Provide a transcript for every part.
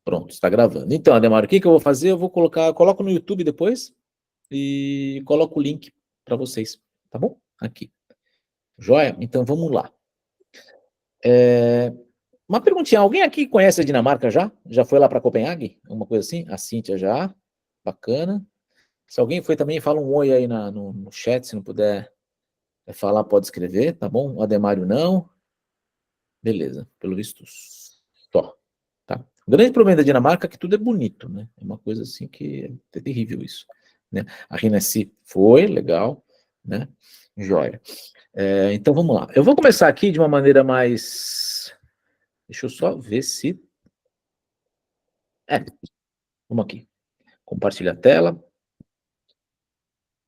Pronto, está gravando. Então, Ademar, o que eu vou fazer? Eu vou coloco no YouTube depois e coloco o link para vocês, tá bom? Aqui. Joia? Então, vamos lá. Uma perguntinha, alguém aqui conhece a Dinamarca já? Já foi lá para Copenhague? Uma coisa assim? A Cíntia já. Bacana. Se alguém foi também, fala um oi aí no chat, se não puder falar, pode escrever, tá bom? O Ademário não. Beleza, pelo visto, só. Tá? O grande problema da Dinamarca é que tudo é bonito, né? É uma coisa assim que é terrível isso. Né? A Rinasci foi, legal, né? Joia. Então vamos lá. Eu vou começar aqui de uma maneira mais. Deixa eu só ver se. Vamos aqui. Compartilhar a tela.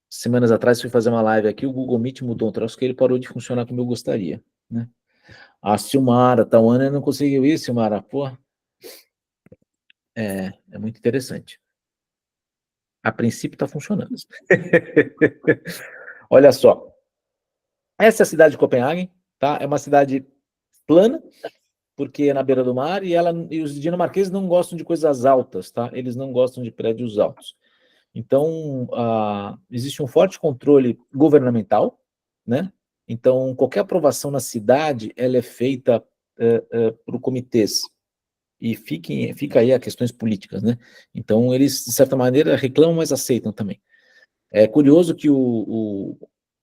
Semanas atrás fui fazer uma live aqui, o Google Meet mudou um troço que ele parou de funcionar como eu gostaria, né? A Silmara, Tawana não conseguiu ir, Silmara, pô. É muito interessante. A princípio está funcionando. Olha só. Essa é a cidade de Copenhague, tá? É uma cidade plana, porque é na beira do mar, e os dinamarqueses não gostam de coisas altas, tá? Eles não gostam de prédios altos. Então, existe um forte controle governamental, né? Então, qualquer aprovação na cidade, ela é feita por comitês, e fica aí as questões políticas, né? Então, eles, de certa maneira, reclamam, mas aceitam também. É curioso que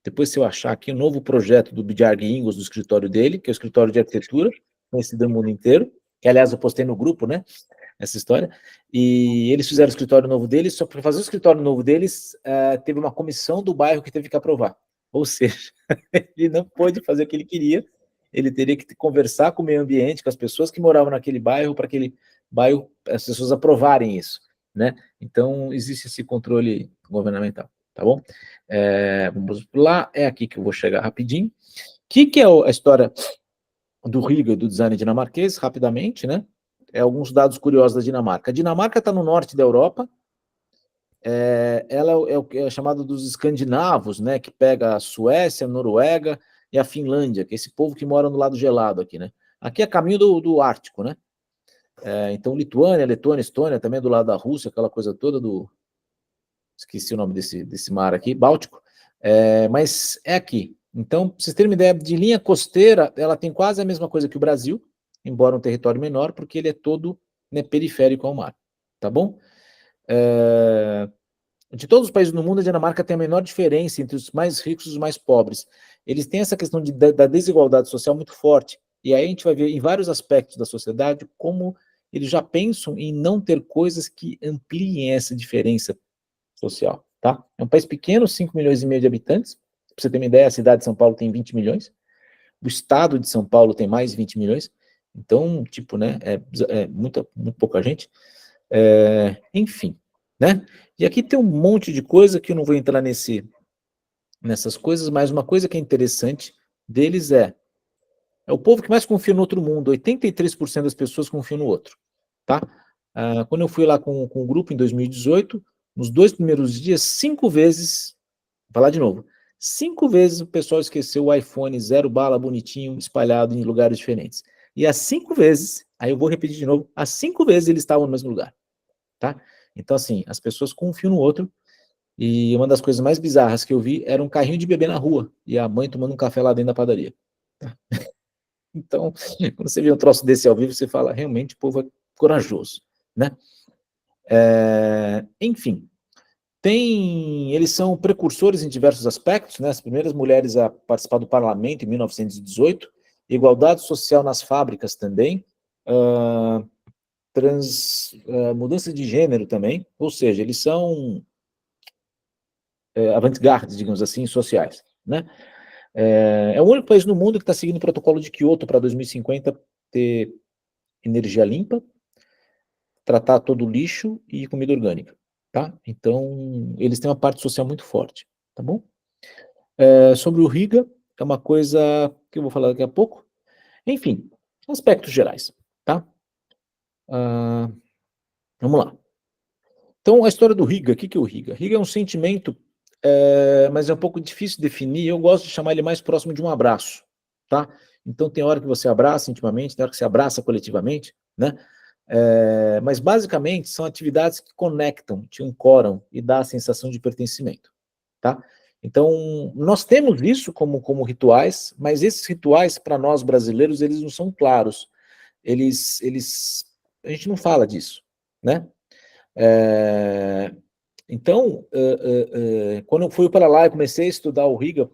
depois, se eu achar aqui, o novo projeto do Bjarke Ingels, do escritório dele, que é o escritório de arquitetura, conhecido no mundo inteiro, que, aliás, eu postei no grupo, né, essa história, e eles fizeram o escritório novo deles, só para fazer o escritório novo deles, teve uma comissão do bairro que teve que aprovar. Ou seja, ele não pôde fazer o que ele queria, ele teria que conversar com o meio ambiente, com as pessoas que moravam naquele bairro, para aquele bairro, as pessoas aprovarem isso, né? Então, existe esse controle governamental, tá bom? Vamos lá, é aqui que eu vou chegar rapidinho. O que é a história do Riga e do design dinamarquês, rapidamente, né? Alguns dados curiosos da Dinamarca. A Dinamarca está no norte da Europa, ela é o que é chamado dos escandinavos, né? Que pega a Suécia, a Noruega e a Finlândia, que é esse povo que mora no lado gelado aqui, né? Aqui é caminho do Ártico, né? Então, Lituânia, Letônia, Estônia, também do lado da Rússia, aquela coisa toda do... Esqueci o nome desse mar aqui, Báltico, mas é aqui. Então, para vocês terem uma ideia, de linha costeira, ela tem quase a mesma coisa que o Brasil, embora um território menor, porque ele é todo, né, periférico ao mar, tá bom? De todos os países do mundo, a Dinamarca tem a menor diferença entre os mais ricos e os mais pobres. Eles têm essa questão da desigualdade social muito forte, e aí a gente vai ver em vários aspectos da sociedade como eles já pensam em não ter coisas que ampliem essa diferença social, tá? É um país pequeno, 5 milhões e meio de habitantes. Para você ter uma ideia, a cidade de São Paulo tem 20 milhões. O estado de São Paulo tem mais de 20 milhões. Então, tipo, né, muito pouca gente. Enfim, né? E aqui tem um monte de coisa que eu não vou entrar nessas coisas, mas uma coisa que é interessante deles é o povo que mais confia no outro mundo. 83% das pessoas confiam no outro, tá? Quando eu fui lá com o grupo em 2018, nos 2 primeiros dias, 5 vezes, vou falar de novo, 5 vezes o pessoal esqueceu o iPhone 0 bala bonitinho espalhado em lugares diferentes. E as 5 vezes, aí eu vou repetir de novo, as 5 vezes eles estavam no mesmo lugar, tá? Então, assim, as pessoas confiam no outro, e uma das coisas mais bizarras que eu vi era um carrinho de bebê na rua, e a mãe tomando um café lá dentro da padaria. Então, quando você vê um troço desse ao vivo, você fala, realmente, o povo é corajoso, né? Enfim, eles são precursores em diversos aspectos, né? As primeiras mulheres a participar do parlamento em 1918, igualdade social nas fábricas também, mudança de gênero também, ou seja, eles são avant-garde, digamos assim, sociais, né? É o único país no mundo que está seguindo o protocolo de Kyoto para 2050 ter energia limpa, tratar todo o lixo e comida orgânica, tá? Então, eles têm uma parte social muito forte, tá bom? Sobre o Riga, é uma coisa que eu vou falar daqui a pouco. Enfim, aspectos gerais, tá? Vamos lá. Então, a história do Riga, o que é o Riga? Riga é um sentimento, mas é um pouco difícil de definir, eu gosto de chamar ele mais próximo de um abraço, tá? Então tem hora que você abraça intimamente, tem hora que você abraça coletivamente, né? Mas basicamente são atividades que conectam, te ancoram e dá a sensação de pertencimento, tá? Então, nós temos isso como rituais, mas esses rituais, para nós brasileiros, eles não são claros. A gente não fala disso, né? Então, quando eu fui para lá e comecei a estudar o Hegel,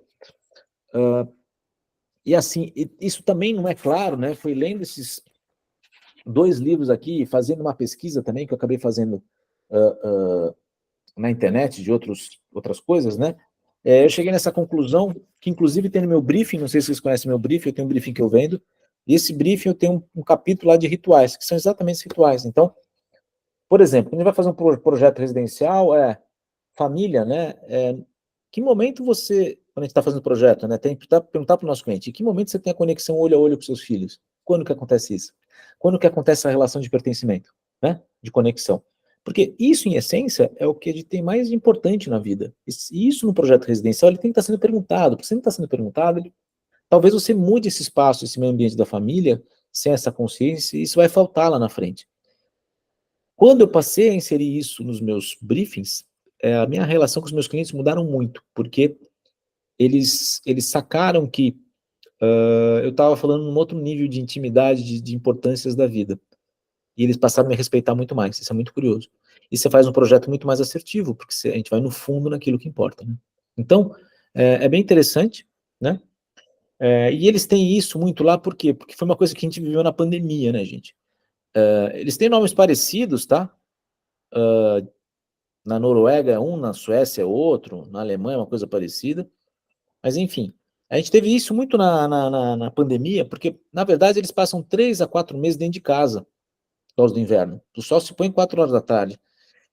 e assim, isso também não é claro, né? Fui lendo esses 2 livros aqui, fazendo uma pesquisa também, que eu acabei fazendo na internet de outras coisas, né? Eu cheguei nessa conclusão, que inclusive tem no meu briefing, não sei se vocês conhecem meu briefing, eu tenho um briefing que eu vendo, e esse briefing eu tenho um capítulo lá de rituais, que são exatamente esses rituais. Então, por exemplo, quando a gente vai fazer um projeto residencial, família, né? Que momento você, quando a gente está fazendo projeto, né? Tem que perguntar para o nosso cliente, em que momento você tem a conexão olho a olho com seus filhos? Quando que acontece isso? Quando que acontece essa relação de pertencimento, né? De conexão. Porque isso, em essência, é o que a gente tem mais importante na vida. E isso no projeto residencial, ele tem que estar sendo perguntado. Porque se não está sendo perguntado, talvez você mude esse espaço, esse meio ambiente da família, sem essa consciência, e isso vai faltar lá na frente. Quando eu passei a inserir isso nos meus briefings, a minha relação com os meus clientes mudaram muito, porque eles sacaram que eu estava falando num outro nível de intimidade, de importâncias da vida. E eles passaram a me respeitar muito mais. Isso é muito curioso. E você faz um projeto muito mais assertivo, porque a gente vai no fundo naquilo que importa, né? Então, bem interessante, né? E eles têm isso muito lá, por quê? Porque foi uma coisa que a gente viveu na pandemia, né, gente? Eles têm nomes parecidos, tá? Na Noruega é um, na Suécia é outro, na Alemanha é uma coisa parecida. Mas, enfim, a gente teve isso muito na pandemia, porque, na verdade, eles passam 3 a 4 meses dentro de casa, por causa do inverno. O sol se põe 4 horas da tarde.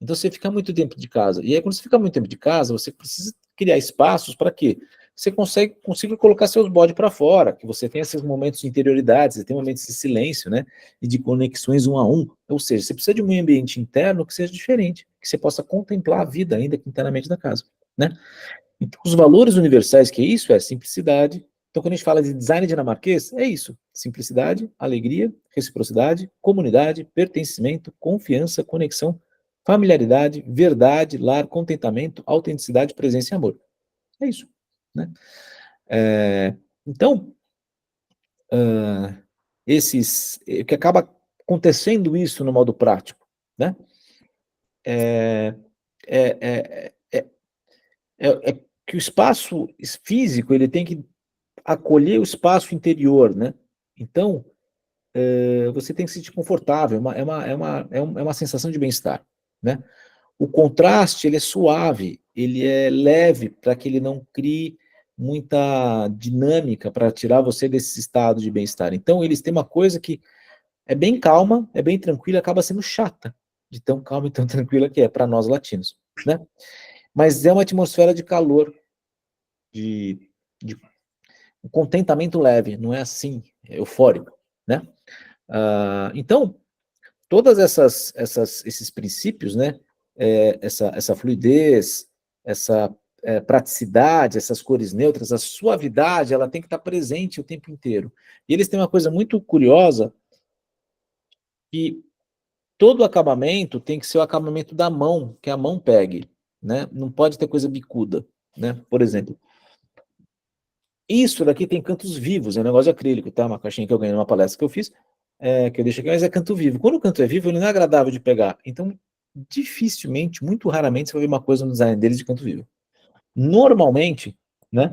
Então, você fica muito tempo de casa. E aí, quando você fica muito tempo de casa, você precisa criar espaços para quê? Você consiga colocar seus bodes para fora, que você tenha esses momentos de interioridade, você tem momentos de silêncio, né? E de conexões um a um. Ou seja, você precisa de um meio ambiente interno que seja diferente, que você possa contemplar a vida ainda internamente da casa, né? Então, os valores universais que é isso é simplicidade. Então, quando a gente fala de design dinamarquês, é isso: simplicidade, alegria, reciprocidade, comunidade, pertencimento, confiança, conexão, familiaridade, verdade, lar, contentamento, autenticidade, presença e amor. É isso, né? Então, o que acaba acontecendo isso no modo prático, né? É, é, é, é que o espaço físico ele tem que acolher o espaço interior, né? Então, você tem que se sentir confortável, é uma sensação de bem-estar, né? O contraste, ele é suave, ele é leve, para que ele não crie muita dinâmica para tirar você desse estado de bem-estar. Então, eles têm uma coisa que é bem calma, é bem tranquila, acaba sendo chata, de tão calma e tão tranquila que é para nós latinos, né? Mas é uma atmosfera de calor, de um contentamento leve, não é assim, eufórico, né? Então, todas esses princípios, né? Essa fluidez, essa praticidade, essas cores neutras, a suavidade, ela tem que estar presente o tempo inteiro. E eles têm uma coisa muito curiosa, que todo acabamento tem que ser o acabamento da mão, que a mão pegue, né? Não pode ter coisa bicuda, né? Por exemplo, isso daqui tem cantos vivos, é um negócio de acrílico, tá? Uma caixinha que eu ganhei numa palestra que eu fiz, que eu deixo aqui, mas é canto vivo. Quando o canto é vivo, ele não é agradável de pegar. Então, dificilmente, muito raramente, você vai ver uma coisa no design deles de canto vivo. Normalmente, né,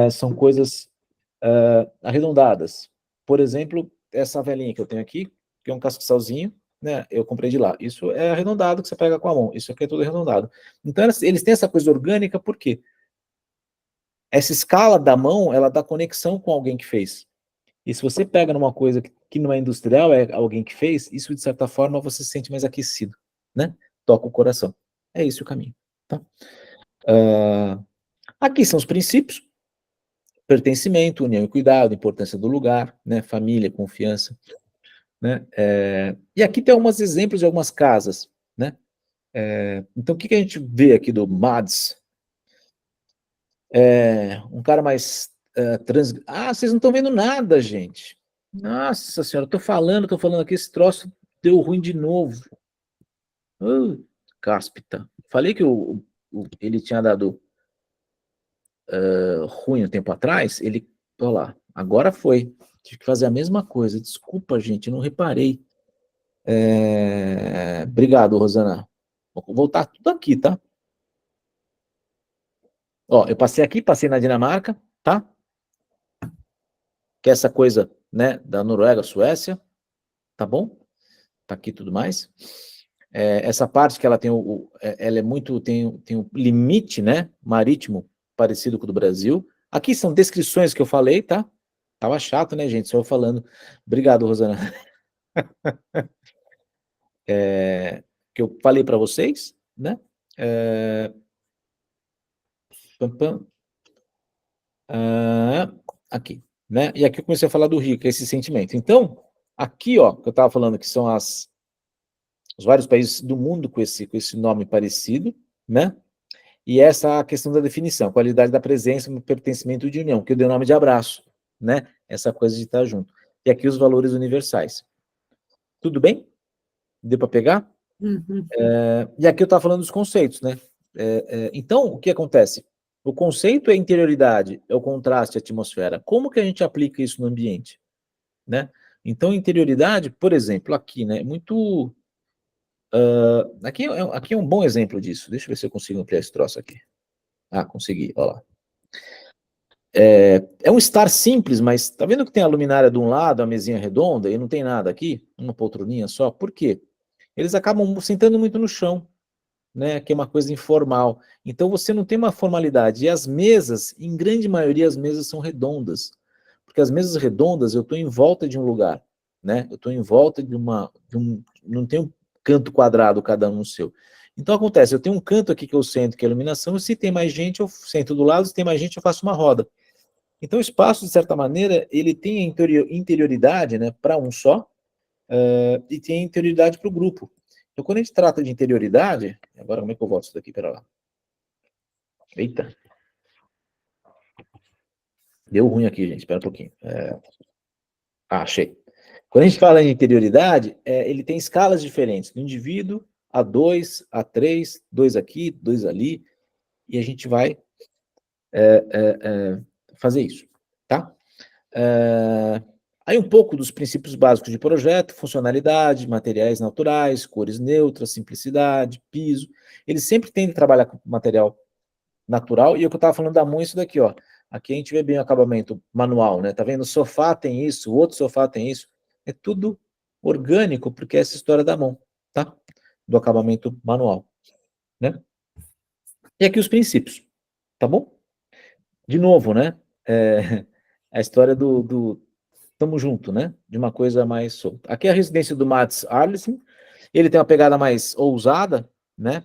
são coisas arredondadas. Por exemplo, essa velinha que eu tenho aqui, que é um castiçalzinho, né, eu comprei de lá. Isso é arredondado que você pega com a mão. Isso aqui é tudo arredondado. Então, eles têm essa coisa orgânica, por quê? Essa escala da mão, ela dá conexão com alguém que fez. E se você pega numa coisa que não é industrial, é alguém que fez, isso de certa forma você se sente mais aquecido, né? Toca o coração. É esse o caminho, tá? Aqui são os princípios: pertencimento, união e cuidado, importância do lugar, né? Família, confiança, né? E aqui tem alguns exemplos de algumas casas, né? Então, o que a gente vê aqui do Mads? Um cara mais vocês não estão vendo nada, gente. Nossa senhora, tô falando aqui, esse troço deu ruim de novo. Cáspita. Falei que ele tinha dado ruim um tempo atrás, olha lá, agora foi. Tive que fazer a mesma coisa. Desculpa, gente, não reparei. Obrigado, Rosana. Vou voltar tudo aqui, tá? Ó, eu passei aqui, passei na Dinamarca, tá? Que é essa coisa, né, da Noruega, Suécia, tá bom? Tá aqui tudo mais. Essa parte que ela tem ela é muito, tem um limite, né, marítimo parecido com o do Brasil. Aqui são descrições que eu falei, tá? Tava chato, né, gente? Só eu falando. Obrigado, Rosana. Que eu falei para vocês, né? Pam, pam. Aqui, né? E aqui eu comecei a falar do rio, que é esse sentimento. Então, aqui, ó, que eu estava falando que são os vários países do mundo com esse nome parecido, né? E essa questão da definição, qualidade da presença no pertencimento de união, que eu dei o nome de abraço, né? Essa coisa de estar junto. E aqui os valores universais. Tudo bem? Deu para pegar? Uhum. E aqui eu estava falando dos conceitos, né? Então, o que acontece? O conceito é interioridade, é o contraste, a atmosfera. Como que a gente aplica isso no ambiente, né? Então, interioridade, por exemplo, aqui, né? Muito... aqui é um bom exemplo disso. Deixa eu ver se eu consigo ampliar esse troço aqui. Consegui, olha lá. É um estar simples, mas tá vendo que tem a luminária de um lado, a mesinha redonda, e não tem nada aqui? Uma poltroninha só. Por quê? Eles acabam sentando muito no chão, né, que é uma coisa informal. Então você não tem uma formalidade. E as mesas, em grande maioria, as mesas são redondas. Porque as mesas redondas, eu estou em volta de um lugar, né? Eu estou em volta não tem um canto quadrado, cada um no seu. Então acontece, eu tenho um canto aqui que eu sento, que é a iluminação, e se tem mais gente, eu sento do lado, se tem mais gente, eu faço uma roda. Então o espaço, de certa maneira, ele tem a interioridade, né, para um só, e tem a interioridade para o grupo. Então, quando a gente trata de interioridade, agora como é que eu volto isso daqui? Pera lá. Eita. Deu ruim aqui, gente, espera um pouquinho. Achei. Quando a gente fala em interioridade, ele tem escalas diferentes, do indivíduo a 2, a 3, 2 aqui, 2 ali, e a gente vai fazer isso, tá? Aí um pouco dos princípios básicos de projeto, funcionalidade, materiais naturais, cores neutras, simplicidade, piso. Eles sempre tendem a trabalhar com material natural, e o que eu estava falando da mão é isso daqui, ó. Aqui a gente vê bem o acabamento manual, né? Tá vendo? O sofá tem isso, o outro sofá tem isso. É tudo orgânico, porque é essa história da mão, tá? Do acabamento manual, né? E aqui os princípios, tá bom? De novo, né? A história do tamo junto, né? De uma coisa mais solta. Aqui é a residência do Mats Arlesen. Ele tem uma pegada mais ousada, né?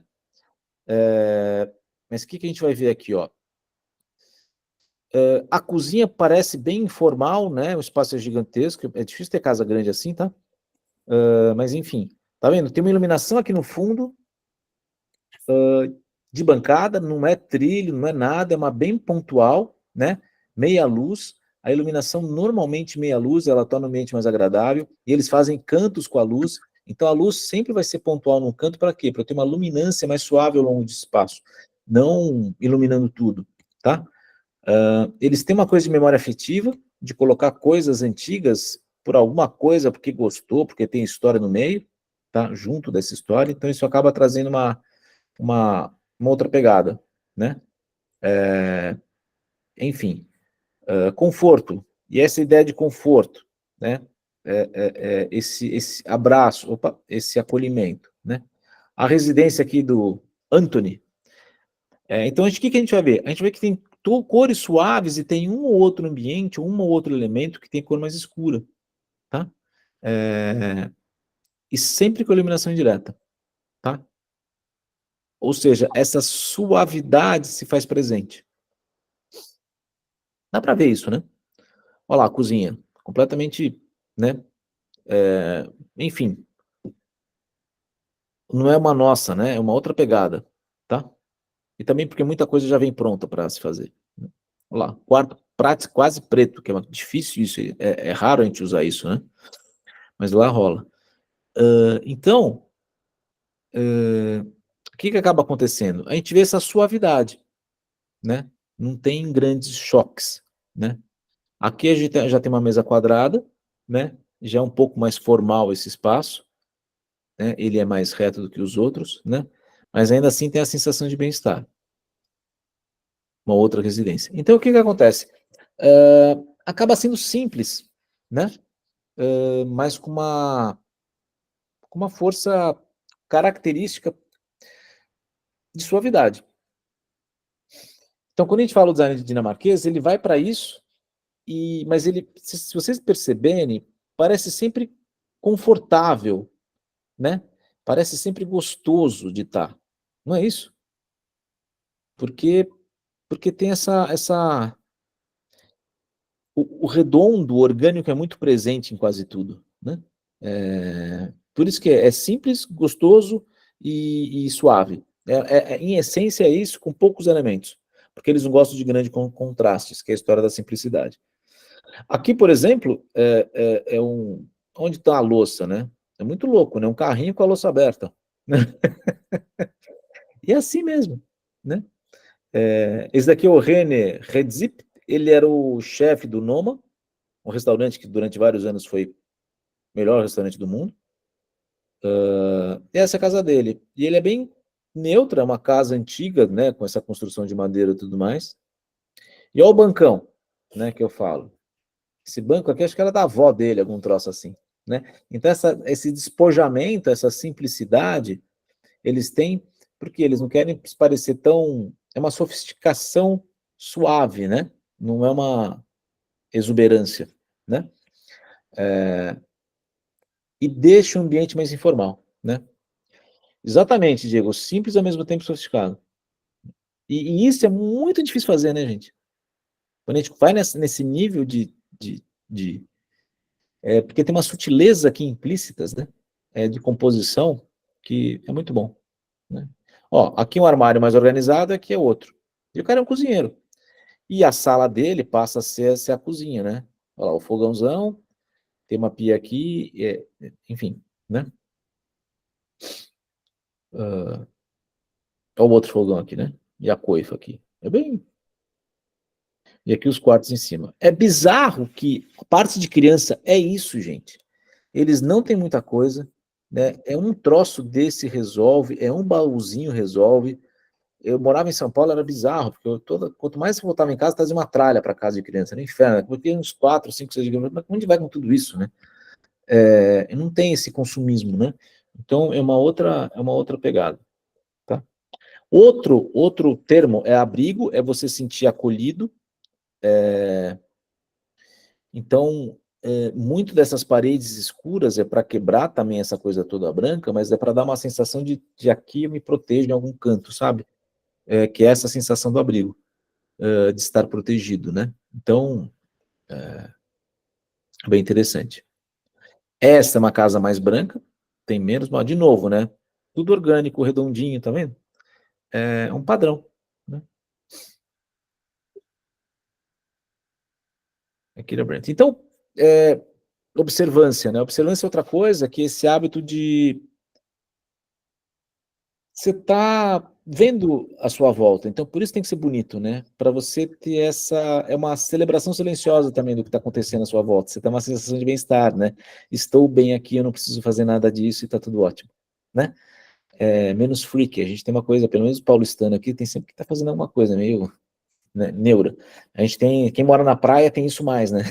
Mas o que a gente vai ver aqui, ó? A cozinha parece bem informal, né? O espaço é gigantesco. É difícil ter casa grande assim, tá? Mas enfim, tá vendo? Tem uma iluminação aqui no fundo, de bancada, não é trilho, não é nada, é uma bem pontual, né? Meia luz. A iluminação normalmente meia luz, ela torna o ambiente mais agradável. E eles fazem cantos com a luz. Então a luz sempre vai ser pontual num canto para quê? Para ter uma luminância mais suave ao longo do espaço, não iluminando tudo, tá? Eles têm uma coisa de memória afetiva, de colocar coisas antigas por alguma coisa, porque gostou, porque tem história no meio, tá? Junto dessa história, então isso acaba trazendo uma outra pegada, né? Enfim, conforto, e essa ideia de conforto, né? Esse abraço, esse acolhimento, né? A residência aqui do Anthony. Então, o que a gente vai ver? A gente vê que tem cores suaves e tem um ou outro ambiente, um ou outro elemento que tem cor mais escura, tá? E sempre com iluminação indireta, tá? Ou seja, essa suavidade se faz presente. Dá para ver isso, né? Olha lá, a cozinha, completamente, né? Enfim, não é uma nossa, né? É uma outra pegada, tá? E também porque muita coisa já vem pronta para se fazer. Olha lá, quarto pratos quase preto, que é difícil isso, é raro a gente usar isso, né? Mas lá rola. Então, o que acaba acontecendo? A gente vê essa suavidade, né? Não tem grandes choques, né? Aqui a gente já tem uma mesa quadrada, né? Já é um pouco mais formal esse espaço, né? Ele é mais reto do que os outros, né? Mas ainda assim tem a sensação de bem-estar. Uma outra residência. Então, o que acontece? Acaba sendo simples, né? Mas com uma força característica de suavidade. Então, quando a gente fala do design dinamarquês, ele vai para isso, mas ele, se vocês perceberem, parece sempre confortável, né? Parece sempre gostoso de estar. Não é isso? Porque, porque tem o redondo, o orgânico é muito presente em quase tudo, né? Por isso que é simples, gostoso e suave. Em essência é isso, com poucos elementos. Porque eles não gostam de grandes contrastes, que é a história da simplicidade. Aqui, por exemplo, onde está a louça, né? É muito louco, né? Um carrinho com a louça aberta. E é assim mesmo, né? Esse daqui é o René Redzip, ele era o chefe do Noma, um restaurante que durante vários anos foi o melhor restaurante do mundo. Essa é a casa dele. E ele é bem neutra, é uma casa antiga, né, com essa construção de madeira e tudo mais. E olha o bancão, né, que eu falo. Esse banco aqui, acho que era da avó dele, algum troço assim, né? Então, esse despojamento, essa simplicidade, eles têm, porque eles não querem se parecer tão... É uma sofisticação suave, né? Não é uma exuberância, né? E deixa o ambiente mais informal, né? Exatamente, Diego. Simples ao mesmo tempo sofisticado. E isso é muito difícil fazer, né, gente? Quando a gente vai nesse nível de porque tem uma sutileza aqui implícitas, né? De composição que é muito bom, né? Ó, aqui um armário mais organizado, aqui é outro. E o cara é um cozinheiro. E a sala dele passa a ser a cozinha, né? Olha lá, o fogãozão, tem uma pia aqui, enfim, né? Olha o outro fogão aqui, né? E a coifa aqui. É bem. E aqui os quartos em cima. É bizarro que a parte de criança é isso, gente. Eles não têm muita coisa, né? É um troço desse resolve, é um baúzinho resolve. Eu morava em São Paulo, era bizarro, porque quanto mais eu voltava em casa, trazia uma tralha para casa de criança, era inferno, né? Porque uns 4, 5, 6 gramas, mas onde vai com tudo isso, né? Não tem esse consumismo, né? Então é uma outra pegada, tá? Outro termo é abrigo, é você sentir acolhido. Então, muito dessas paredes escuras é para quebrar também essa coisa toda branca, mas é para dar uma sensação de aqui eu me protejo em algum canto, sabe? Que é essa sensação do abrigo, de estar protegido, né? Então, bem interessante. Essa é uma casa mais branca, tem menos, mas de novo, né? Tudo orgânico, redondinho, tá vendo? É um padrão, né? Aqui é Brent. Então, observância, né? Observância é outra coisa, que esse hábito de você está vendo a sua volta, então por isso tem que ser bonito, né? Para você ter essa... É uma celebração silenciosa também do que está acontecendo à sua volta. Você tem uma sensação de bem-estar, né? Estou bem aqui, eu não preciso fazer nada disso e está tudo ótimo, né? Menos freak. A gente tem uma coisa, pelo menos o paulistano aqui, tem sempre que estar fazendo alguma coisa meio, né, neura. A gente tem... Quem mora na praia tem isso mais, né?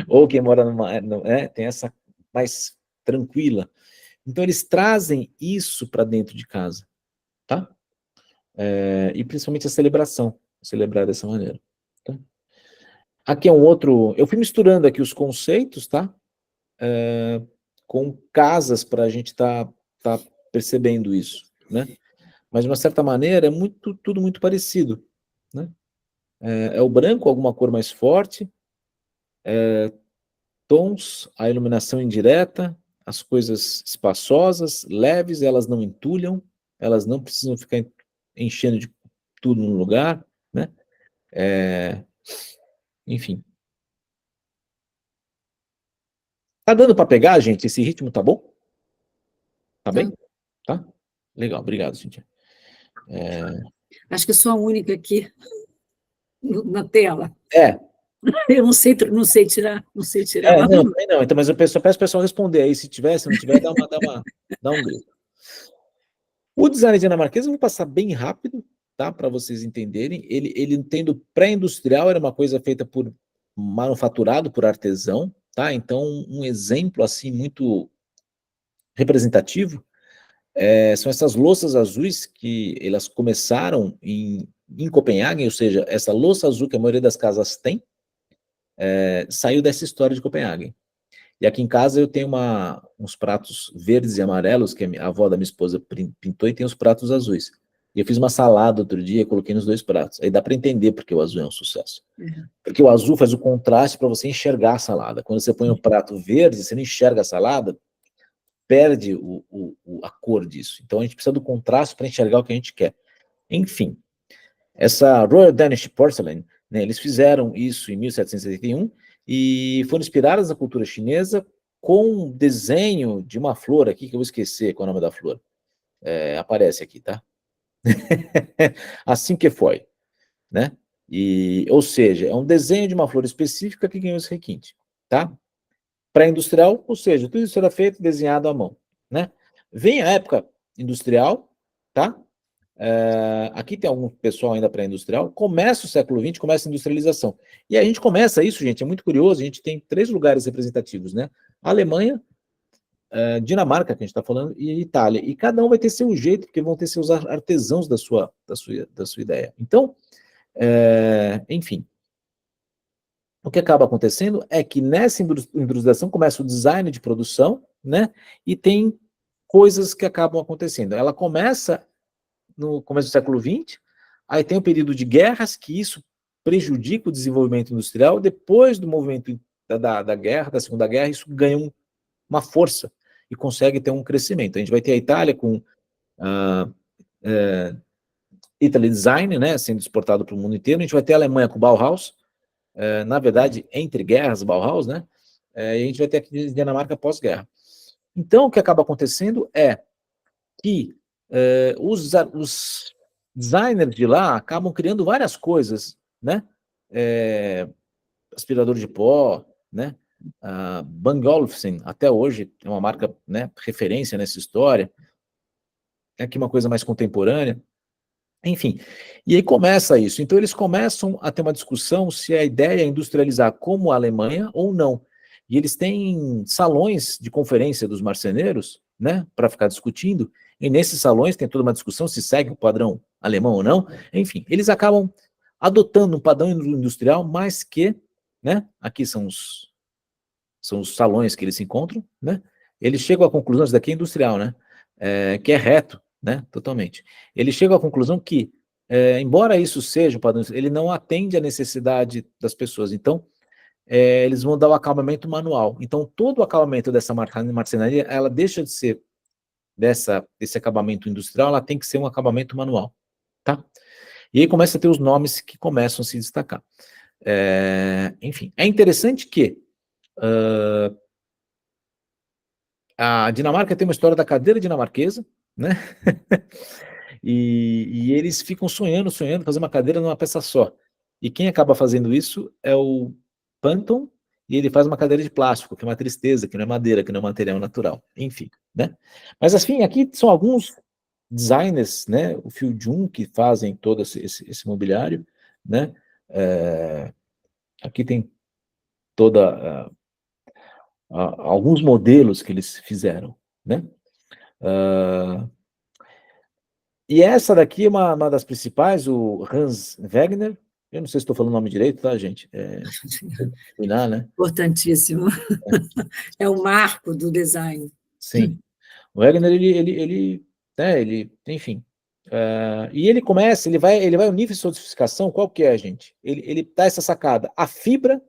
Ou quem mora tem essa mais tranquila. Então eles trazem isso para dentro de casa, tá? E principalmente a celebração, celebrar dessa maneira. Tá? Aqui é um outro... Eu fui misturando aqui os conceitos, tá? Com casas para a gente tá percebendo isso, né? Mas de uma certa maneira é tudo muito parecido, né? O branco, alguma cor mais forte, tons, a iluminação indireta, as coisas espaçosas, leves, elas não entulham, elas não precisam ficar enchendo de tudo no lugar, né? Enfim. Tá dando para pegar, gente? Esse ritmo tá bom? Tá bem? Tá? Legal, obrigado, Cíntia. Acho que eu sou a única aqui na tela. É, Eu não sei tirar, mas não, também não. Então, mas eu peço o pessoal responder aí. Se tiver, se não tiver, dá um grito. O design dinamarquês eu vou passar bem rápido, tá? Para vocês entenderem. Ele tendo pré-industrial, era uma coisa feita por manufaturado por artesão, tá? Então, um exemplo assim muito representativo são essas louças azuis que elas começaram em Copenhague, ou seja, essa louça azul que a maioria das casas tem, saiu dessa história de Copenhague. E aqui em casa eu tenho uns pratos verdes e amarelos que a avó da minha esposa pintou e tem os pratos azuis. E eu fiz uma salada outro dia e coloquei nos 2 pratos. Aí dá para entender porque o azul é um sucesso. Porque o azul faz o contraste para você enxergar a salada. Quando você põe um prato verde, você não enxerga a salada, perde a cor disso. Então a gente precisa do contraste para enxergar o que a gente quer. Enfim, essa Royal Danish Porcelain, né, eles fizeram isso em 1771 e foram inspiradas na cultura chinesa com um desenho de uma flor aqui, que eu vou esquecer qual é o nome da flor. Aparece aqui, tá? Assim que foi, né? Ou seja, é um desenho de uma flor específica que ganhou esse requinte, tá? Pré-industrial, ou seja, tudo isso era feito desenhado à mão, né? Vem a época industrial, tá? Aqui tem algum pessoal ainda pré-industrial, começa o século XX, começa a industrialização. E a gente começa isso, gente, é muito curioso, a gente tem 3 lugares representativos, né? Alemanha, Dinamarca, que a gente está falando, e Itália. E cada um vai ter seu jeito, porque vão ter seus artesãos da sua ideia. Então, enfim, o que acaba acontecendo é que nessa industrialização começa o design de produção, né? E tem coisas que acabam acontecendo. Ela começa no começo do século XX, aí tem o período de guerras, que isso prejudica o desenvolvimento industrial, depois do movimento da guerra, da Segunda Guerra, isso ganha uma força e consegue ter um crescimento. A gente vai ter a Itália com Italy Design, né, sendo exportado para o mundo inteiro, a gente vai ter a Alemanha com o Bauhaus, na verdade, entre guerras, Bauhaus, né, e a gente vai ter aqui a Dinamarca pós-guerra. Então, o que acaba acontecendo é que os designers de lá acabam criando várias coisas, né? Aspirador de pó, né? Bang Olufsen, até hoje, é uma marca, né, referência nessa história. É aqui uma coisa mais contemporânea. Enfim, e aí começa isso. Então eles começam a ter uma discussão se a ideia é industrializar como a Alemanha ou não. E eles têm salões de conferência dos marceneiros, né, para ficar discutindo, e nesses salões tem toda uma discussão se segue o padrão alemão ou não. Enfim, eles acabam adotando um padrão industrial, mas que, né, aqui são os salões que eles se encontram, né, eles chegam à conclusão, isso daqui é industrial, né, que é reto, né, totalmente. Eles chegam à conclusão que, embora isso seja o padrão, ele não atende à necessidade das pessoas. Então, eles vão dar o acabamento manual. Então, todo o acabamento dessa marcenaria, ela deixa de ser desse acabamento industrial, ela tem que ser um acabamento manual, tá? E aí começa a ter os nomes que começam a se destacar. Enfim, é interessante que a Dinamarca tem uma história da cadeira dinamarquesa, né? E eles ficam sonhando, fazer uma cadeira numa peça só. E quem acaba fazendo isso é o Panton, e ele faz uma cadeira de plástico, que é uma tristeza, que não é madeira, que não é material natural. Enfim, né? Mas assim, aqui são alguns designers, né? O Phil Jun, que fazem todo esse mobiliário, né? Aqui tem toda alguns modelos que eles fizeram, né? E essa daqui é uma das principais, o Hans Wegner. Eu não sei se estou falando o nome direito, tá, gente? Final, né? importantíssimo. É o marco do design. Sim. O Wegner, enfim. E ele começa, ele vai unir a sofisticação, qual que é, gente? Ele dá essa sacada. A fibra,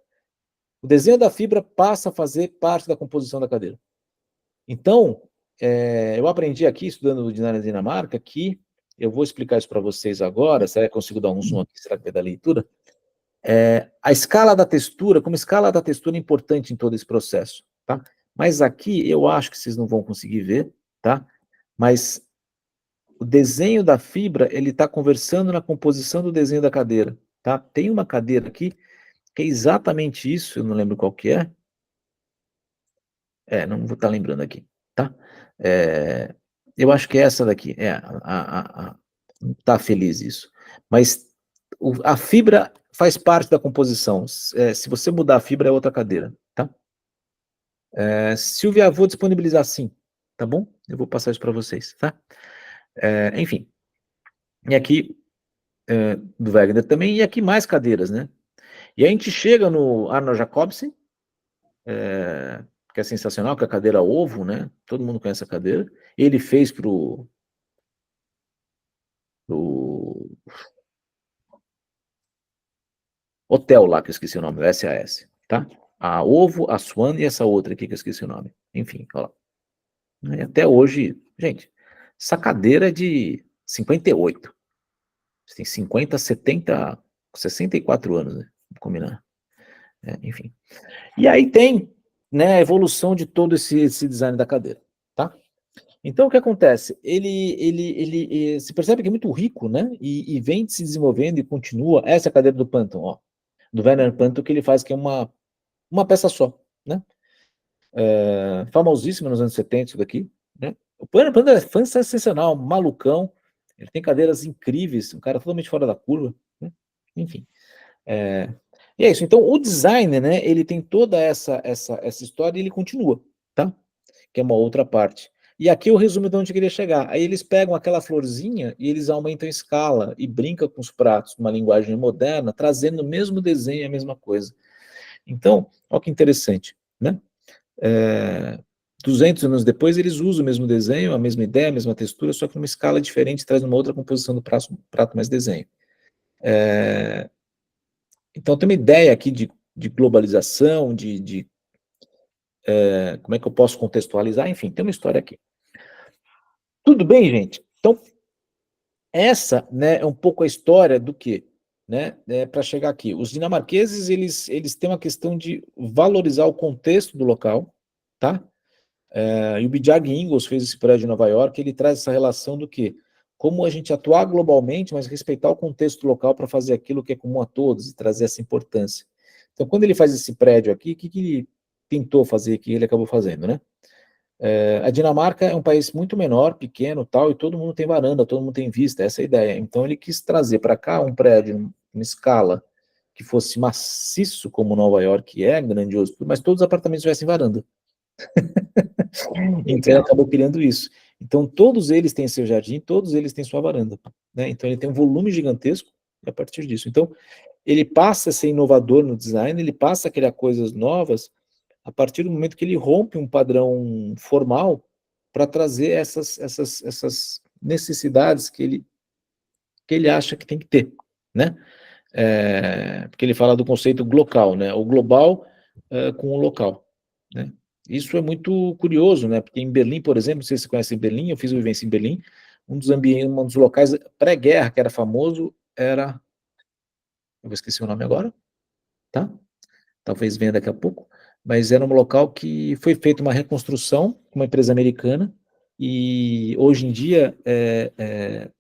o desenho da fibra passa a fazer parte da composição da cadeira. Então, eu aprendi aqui, estudando o Design da Dinamarca, que eu vou explicar isso para vocês agora. Será que eu consigo dar um zoom aqui? Será que vai dar leitura? A escala da textura, como escala da textura é importante em todo esse processo, tá? Mas aqui eu acho que vocês não vão conseguir ver, tá? Mas o desenho da fibra, ele está conversando na composição do desenho da cadeira, tá? Tem uma cadeira aqui que é exatamente isso, eu não lembro qual que é. Não vou estar lembrando aqui, tá? Eu acho que é essa daqui, não está feliz isso. Mas a fibra faz parte da composição. Se você mudar a fibra, é outra cadeira, tá? Silvia, vou disponibilizar sim, tá bom? Eu vou passar isso para vocês, tá? Enfim. E aqui, do Wegener também, e aqui mais cadeiras, né? E a gente chega no Arnold Jacobsen, que é sensacional, que é a cadeira ovo, né? Todo mundo conhece a cadeira. Ele fez pro hotel lá, que eu esqueci o nome, o SAS, tá? A ovo, a Swan e essa outra aqui que eu esqueci o nome. Enfim, olha lá. E até hoje, gente, essa cadeira é de 58. Você tem 50, 70, 64 anos, né? Vamos combinar. Enfim. E aí tem, né, a evolução de todo esse design da cadeira, tá? Então, o que acontece? Ele se percebe que é muito rico, né? E vem se desenvolvendo e continua. Essa é a cadeira do Panton, ó. Do Werner Panton, que ele faz, que é uma peça só, né? Famosíssima nos anos 70, isso daqui, né? O Werner Panton é sensacional, malucão. Ele tem cadeiras incríveis, um cara totalmente fora da curva, né? Enfim. E é isso. Então, o designer, né? Ele tem toda essa história e ele continua, tá? Que é uma outra parte. E aqui eu resumo de onde eu queria chegar. Aí eles pegam aquela florzinha e eles aumentam a escala e brincam com os pratos, uma linguagem moderna, trazendo o mesmo desenho, a mesma coisa. Então, olha que interessante, né? 200 anos depois, eles usam o mesmo desenho, a mesma ideia, a mesma textura, só que numa escala diferente, traz uma outra composição do prato mais desenho. Então, tem uma ideia aqui de globalização, como é que eu posso contextualizar, enfim, tem uma história aqui. Tudo bem, gente? Então, essa, né, é um pouco a história do quê? Né, para chegar aqui. Os dinamarqueses, eles têm uma questão de valorizar o contexto do local, tá? E o Bjarne Ingels fez esse prédio em Nova York, ele traz essa relação do quê? Como a gente atuar globalmente, mas respeitar o contexto local para fazer aquilo que é comum a todos e trazer essa importância. Então, quando ele faz esse prédio aqui, o que ele tentou fazer, que ele acabou fazendo, né? A Dinamarca é um país muito menor, pequeno, tal, e todo mundo tem varanda, todo mundo tem vista, essa é a ideia. Então ele quis trazer para cá um prédio, uma escala que fosse maciço, como Nova York é, grandioso, mas todos os apartamentos tivessem varanda. Então ele acabou criando isso. Então todos eles têm seu jardim, todos eles têm sua varanda, né? Então ele tem um volume gigantesco a partir disso. Então ele passa a ser inovador no design, ele passa a criar coisas novas a partir do momento que ele rompe um padrão formal para trazer essas necessidades que ele acha que tem que ter, né? Porque ele fala do conceito glocal, né? O global com o local, né? Isso é muito curioso, né? Porque em Berlim, por exemplo, não sei se você conhece Berlim, eu fiz uma vivência em Berlim, um dos locais pré-guerra que era famoso era, eu vou esquecer o nome agora, tá? Talvez venha daqui a pouco, mas era um local que foi feita uma reconstrução com uma empresa americana, e hoje em dia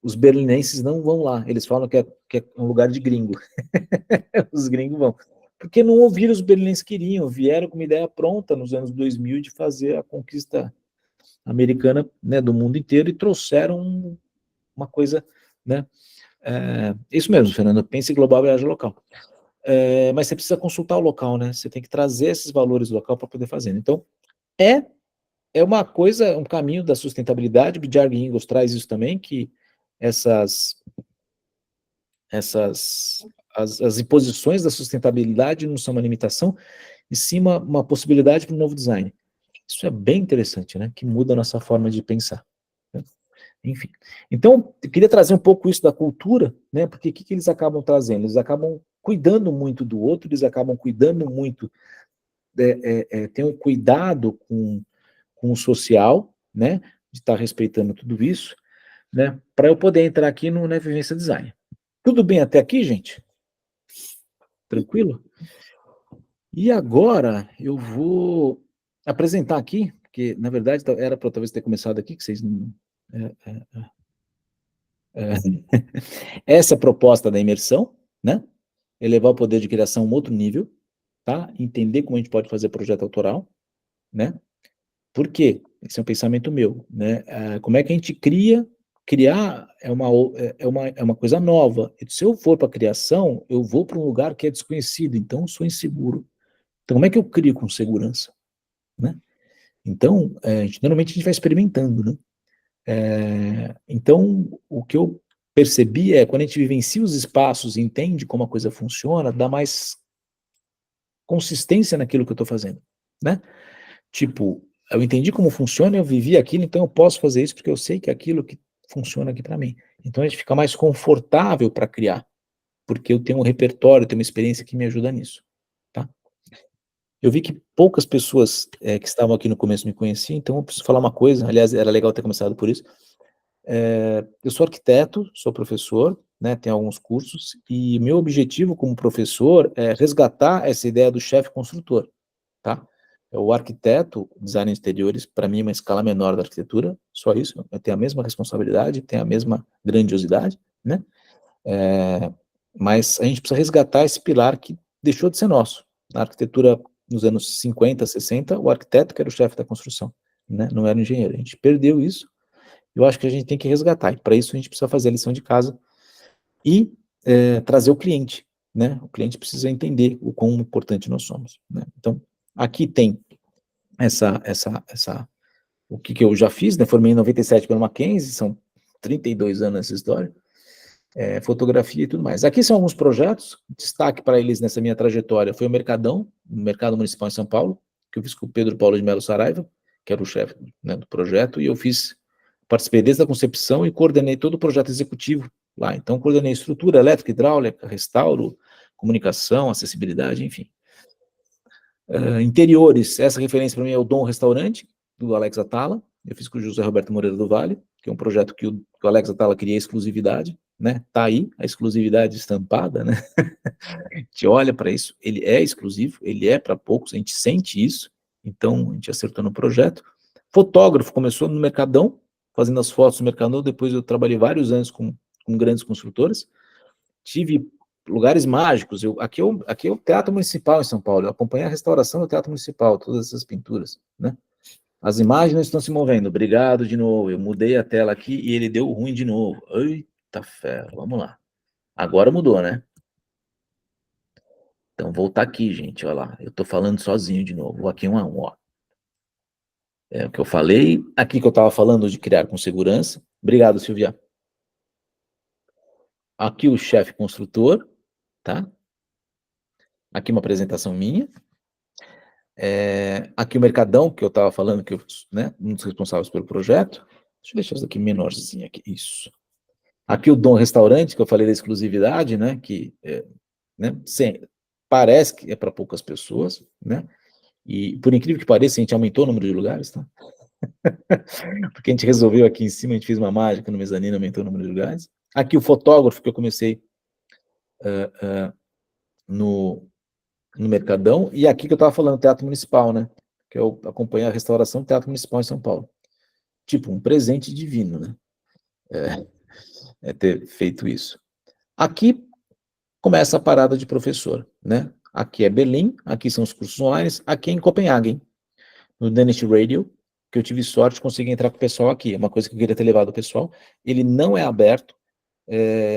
os berlinenses não vão lá, eles falam que é um lugar de gringo, os gringos vão, porque não ouviram os berlinenses queriam, vieram com uma ideia pronta nos anos 2000 de fazer a conquista americana, né, do mundo inteiro, e trouxeram uma coisa, né, isso mesmo, Fernando, pense global e age local. Mas você precisa consultar o local, né? Você tem que trazer esses valores do local para poder fazer. Então, é uma coisa, um caminho da sustentabilidade. Bjarne Ingels traz isso também, que as imposições da sustentabilidade não são uma limitação, e sim uma possibilidade para um novo design. Isso é bem interessante, né? Que muda a nossa forma de pensar, né? Enfim. Então, eu queria trazer um pouco isso da cultura, né? Porque o que eles acabam trazendo? Eles acabam cuidando muito do outro, eles acabam cuidando muito, tem um cuidado com o social, né? De estar respeitando tudo isso, né? Para eu poder entrar aqui no Vivência Design. Tudo bem até aqui, gente? Tranquilo? E agora eu vou apresentar aqui, porque na verdade era para talvez ter começado aqui, que vocês não. é, é, é, essa proposta da imersão, né? Elevar o poder de criação a um outro nível, tá? Entender como a gente pode fazer projeto autoral, né? Por quê? Esse é um pensamento meu, né? Como é que a gente criar é uma coisa nova. Se eu for para a criação, eu vou para um lugar que é desconhecido, então eu sou inseguro. Então, como é que eu crio com segurança, né? Então, normalmente a gente vai experimentando, né? Então, o que eu percebi é, quando a gente vivencia os espaços, entende como a coisa funciona, dá mais consistência naquilo que eu estou fazendo, né? Tipo, eu entendi como funciona, eu vivi aquilo, então eu posso fazer isso porque eu sei que é aquilo que funciona aqui para mim. Então a gente fica mais confortável para criar, porque eu tenho um repertório, tenho uma experiência que me ajuda nisso, tá? Eu vi que poucas pessoas que estavam aqui no começo me conheciam, então eu preciso falar uma coisa, aliás, era legal ter começado por isso. Eu sou arquiteto, sou professor, né, tenho alguns cursos, e meu objetivo como professor é resgatar essa ideia do chefe construtor, tá? O arquiteto, design de exteriores, para mim é uma escala menor da arquitetura, só isso, eu tenho a mesma responsabilidade, tenho a mesma grandiosidade, né? Mas a gente precisa resgatar esse pilar que deixou de ser nosso. Na arquitetura, nos anos 50, 60, o arquiteto que era o chefe da construção, né? Não era o engenheiro. A gente perdeu isso, eu acho que a gente tem que resgatar, e para isso a gente precisa fazer a lição de casa e trazer o cliente, né? O cliente precisa entender o quão importante nós somos, né? Então, aqui tem o que eu já fiz, né? Formei em 97 pela Mackenzie, são 32 anos nessa história, fotografia e tudo mais. Aqui são alguns projetos, destaque para eles nessa minha trajetória foi o Mercadão, no Mercado Municipal em São Paulo, que eu fiz com o Pedro Paulo de Melo Saraiva, que era o chefe, né, do projeto, e eu participei desde a concepção e coordenei todo o projeto executivo lá. Então, coordenei estrutura elétrica, hidráulica, restauro, comunicação, acessibilidade, enfim. Interiores, essa referência para mim é o Dom Restaurante, do Alex Atala. Eu fiz com o José Roberto Moreira do Vale, que é um projeto que o Alex Atala queria exclusividade, né? Tá aí a exclusividade estampada, né? A gente olha para isso, ele é exclusivo, ele é para poucos, a gente sente isso, então a gente acertou no projeto. Fotógrafo, começou no Mercadão, fazendo as fotos no Mercadão, depois eu trabalhei vários anos com grandes construtoras, tive lugares mágicos, aqui é o Teatro Municipal em São Paulo, eu acompanhei a restauração do Teatro Municipal, todas essas pinturas, né? As imagens estão se movendo, obrigado de novo, eu mudei a tela aqui e ele deu ruim de novo, eita ferro, vamos lá. Agora mudou, né? Então, voltar aqui, gente, olha lá, eu tô falando sozinho de novo, vou aqui um a um, ó. É o que eu falei, aqui que eu estava falando de criar com segurança, obrigado, Silvia. Aqui o chefe construtor, tá? Aqui uma apresentação minha. Aqui o Mercadão, que eu estava falando, que eu, né, um dos responsáveis pelo projeto. Deixa eu deixar isso aqui menorzinho, aqui, isso. Aqui o Dom Restaurante, que eu falei da exclusividade, né, que né, parece que é para poucas pessoas, né, e por incrível que pareça, a gente aumentou o número de lugares, tá? Porque a gente resolveu aqui em cima, a gente fez uma mágica no mezanino, aumentou o número de lugares. Aqui o fotógrafo, que eu comecei no Mercadão, e aqui que eu estava falando, Teatro Municipal, né? Que eu acompanhei a restauração do Teatro Municipal em São Paulo. Tipo, um presente divino, né? Ter feito isso. Aqui começa a parada de professor, né? Aqui é Berlim, aqui são os cursos online, aqui é em Copenhague, no Danish Radio, que eu tive sorte de conseguir entrar com o pessoal aqui. É uma coisa que eu queria ter levado o pessoal. Ele não é aberto.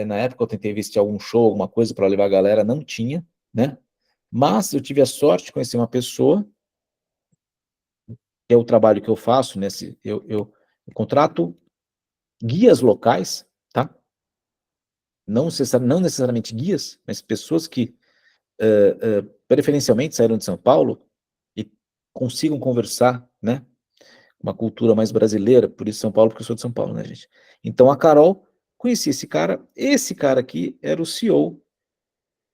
Na época eu tentei ver se tinha algum show, alguma coisa para levar a galera, não tinha, né? Mas eu tive a sorte de conhecer uma pessoa, que é o trabalho que eu faço, eu contrato guias locais, tá? Não necessariamente guias, mas pessoas que preferencialmente saíram de São Paulo e consigam conversar, né? Uma cultura mais brasileira, por isso São Paulo, porque eu sou de São Paulo, né, gente? Então a Carol, conheci esse cara aqui era o CEO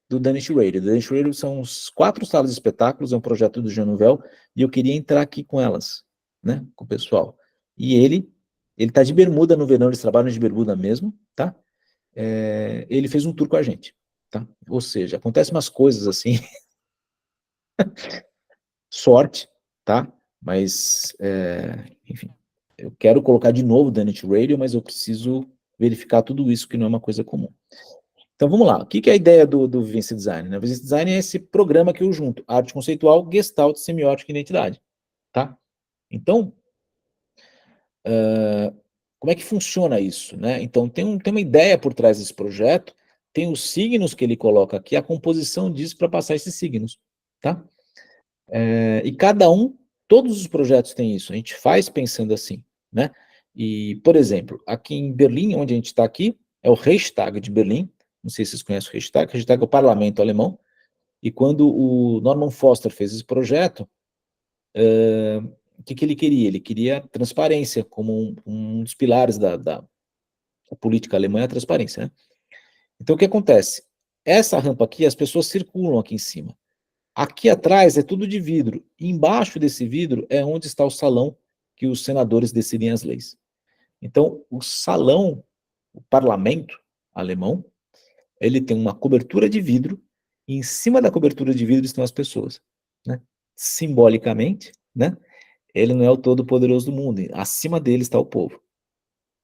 do Danish Radio. O Danish Radio são uns 4 salas de espetáculos, é um projeto do Jean Nouvel, e eu queria entrar aqui com elas, né, com o pessoal. E ele tá de bermuda no verão, eles trabalham de bermuda mesmo, tá? Ele fez um tour com a gente. tá? Ou seja, acontecem umas coisas assim, sorte, tá? Mas, enfim, eu quero colocar de novo o Dennett Radio, mas eu preciso verificar tudo isso, que não é uma coisa comum. Então vamos lá, o que é a ideia do Vivência Design? Né? O Vivência Design é esse programa que eu junto arte conceitual, gestalt, semiótica e identidade, tá? Então, como é que funciona isso, né? Então tem uma ideia por trás desse projeto, tem os signos que ele coloca aqui, a composição disso para passar esses signos, tá? E cada um, todos os projetos têm isso, a gente faz pensando assim, né? E, por exemplo, aqui em Berlim, onde a gente está aqui, é o Reichstag de Berlim, não sei se vocês conhecem o Reichstag é o parlamento alemão, e quando o Norman Foster fez esse projeto, o que ele queria? Ele queria transparência, como um dos pilares da política alemã é a transparência, né? Então, o que acontece? Essa rampa aqui, as pessoas circulam aqui em cima. Aqui atrás é tudo de vidro. E embaixo desse vidro é onde está o salão que os senadores decidem as leis. Então, o salão, o parlamento alemão, ele tem uma cobertura de vidro, e em cima da cobertura de vidro estão as pessoas, né? Simbolicamente, né? Ele não é o todo-poderoso do mundo, acima dele está o povo,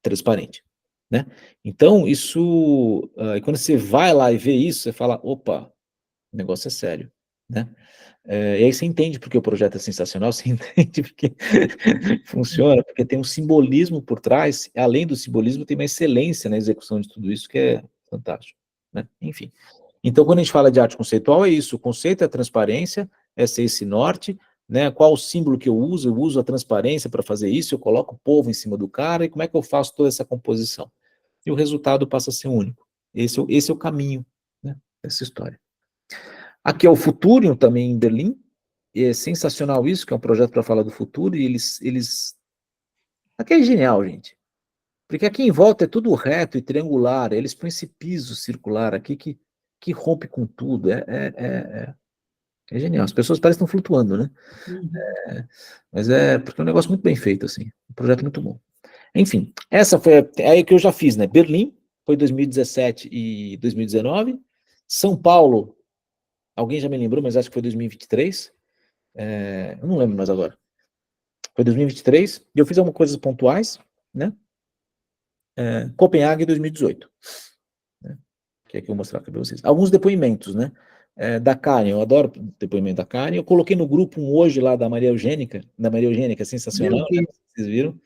transparente, né? Então, isso, quando você vai lá e vê isso, você fala, opa, o negócio é sério, né? E aí você entende porque o projeto é sensacional, você entende porque funciona, porque tem um simbolismo por trás, além do simbolismo, tem uma excelência na execução de tudo isso que é fantástico, né? Enfim. Então, quando a gente fala de arte conceitual, é isso, o conceito é a transparência, é ser esse norte, né? Qual o símbolo que eu uso a transparência para fazer isso, eu coloco o povo em cima do cara, e como é que eu faço toda essa composição? E o resultado passa a ser único. Esse é o caminho, né, dessa história. Aqui é o Futurium, também em Berlim, e é sensacional isso, que é um projeto para falar do futuro, e eles... Aqui é genial, gente, porque aqui em volta é tudo reto e triangular, eles põem esse piso circular aqui que rompe com tudo, é genial, as pessoas parecem que estão flutuando, né? Uhum. Mas porque é um negócio muito bem feito, assim, um projeto muito bom. Enfim, essa foi a que eu já fiz, né? Berlim, foi 2017 e 2019, São Paulo, alguém já me lembrou, mas acho que foi 2023, eu não lembro mais agora. Foi 2023, e eu fiz algumas coisas pontuais, né? Copenhague 2018, né? Que é que eu vou mostrar aqui para vocês. Alguns depoimentos, né? Da Karen, eu adoro o depoimento da Karen. Eu coloquei no grupo um hoje lá da Maria Eugênica, sensacional, Meu né? Deus. Vocês viram?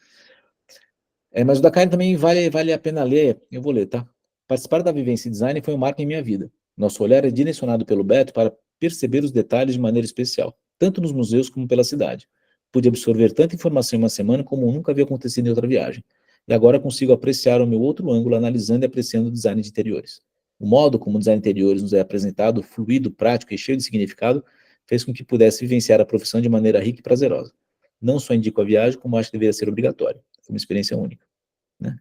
Mas o da Karen também vale a pena ler, eu vou ler, tá? Participar da Vivência Design foi um marco em minha vida. Nosso olhar é direcionado pelo Beto para perceber os detalhes de maneira especial, tanto nos museus como pela cidade. Pude absorver tanta informação em uma semana como nunca havia acontecido em outra viagem. E agora consigo apreciar o meu outro ângulo, analisando e apreciando o design de interiores. O modo como o design de interiores nos é apresentado, fluido, prático e cheio de significado, fez com que pudesse vivenciar a profissão de maneira rica e prazerosa. Não só indico a viagem, como acho que deveria ser obrigatório. Foi uma experiência única, né?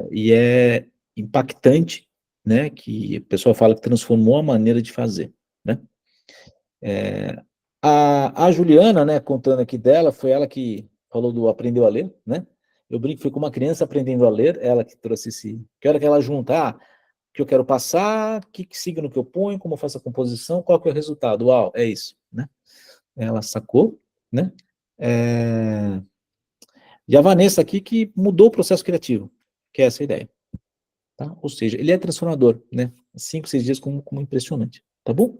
E é impactante, né, que a pessoa fala que transformou a maneira de fazer, né? A Juliana, né, contando aqui dela, foi ela que falou do aprendeu a ler, né? Eu brinco que foi com uma criança aprendendo a ler, ela que trouxe que hora que ela junta, o que eu quero passar, que signo que eu ponho, como eu faço a composição, qual que é o resultado? Uau, é isso, né? Ela sacou, né? E a Vanessa aqui que mudou o processo criativo, que é essa a ideia. Tá? Ou seja, ele é transformador, né? 5, 6 dias como impressionante, tá bom?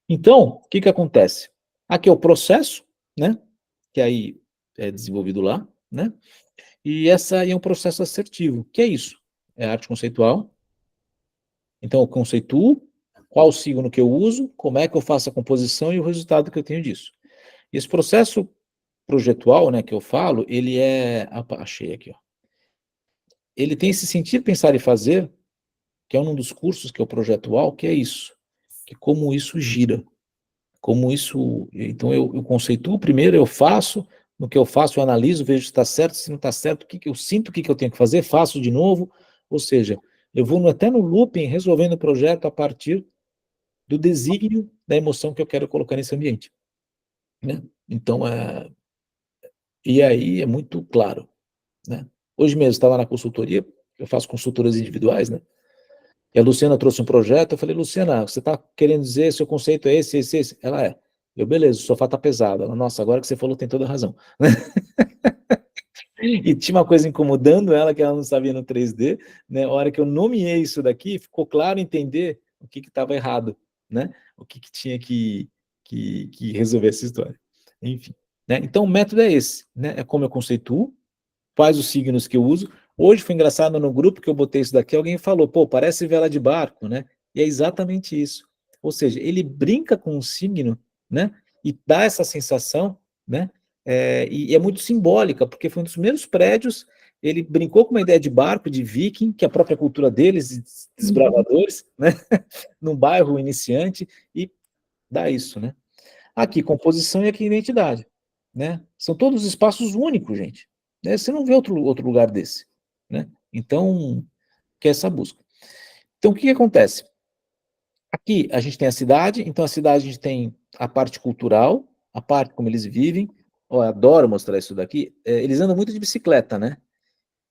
Então, o que acontece? Aqui é o processo, né? Que aí é desenvolvido lá, né? E essa aí é um processo assertivo. Que é isso? É arte conceitual. Então, eu conceituo qual o signo que eu uso, como é que eu faço a composição e o resultado que eu tenho disso. Esse processo projetual, né, que eu falo, ele achei aqui, ó. Ele tem esse sentir, pensar e fazer, que é um dos cursos que é o projetual, que é isso, que como isso gira, como isso... Então, eu conceituo primeiro, eu faço, no que eu faço, eu analiso, vejo se está certo, se não está certo, o que eu sinto, o que eu tenho que fazer, faço de novo, ou seja, eu vou até no looping, resolvendo o projeto a partir do desígnio da emoção que eu quero colocar nesse ambiente, né? Então, e aí é muito claro, né? Hoje mesmo estava na consultoria, eu faço consultorias individuais, né? E a Luciana trouxe um projeto, eu falei, Luciana, você está querendo dizer, seu conceito é esse, esse, esse? Ela é. Eu, beleza, o sofá está pesado. Ela, nossa, agora que você falou, tem toda a razão. E tinha uma coisa incomodando ela, que ela não sabia no 3D, né? A hora que eu nomeei isso daqui, ficou claro entender o que estava errado, né? O que tinha que resolver essa história. Enfim, né? Então o método é esse, né? É como eu conceituo, quais os signos que eu uso. Hoje foi engraçado no grupo que eu botei isso daqui, alguém falou, pô, parece vela de barco, né? E é exatamente isso. Ou seja, ele brinca com o signo, né? E dá essa sensação, né? E é muito simbólica, porque foi um dos primeiros prédios, ele brincou com uma ideia de barco, de viking, que é a própria cultura deles, desbravadores, né? Num bairro iniciante, e dá isso, né? Aqui, composição e aqui, identidade, né? São todos espaços únicos, gente. Né? Você não vê outro lugar desse, né? Então, que é essa busca. Então, o que acontece? Aqui, a gente tem a cidade, então a cidade a gente tem a parte cultural, a parte como eles vivem. Oh, eu adoro mostrar isso daqui. Eles andam muito de bicicleta, né?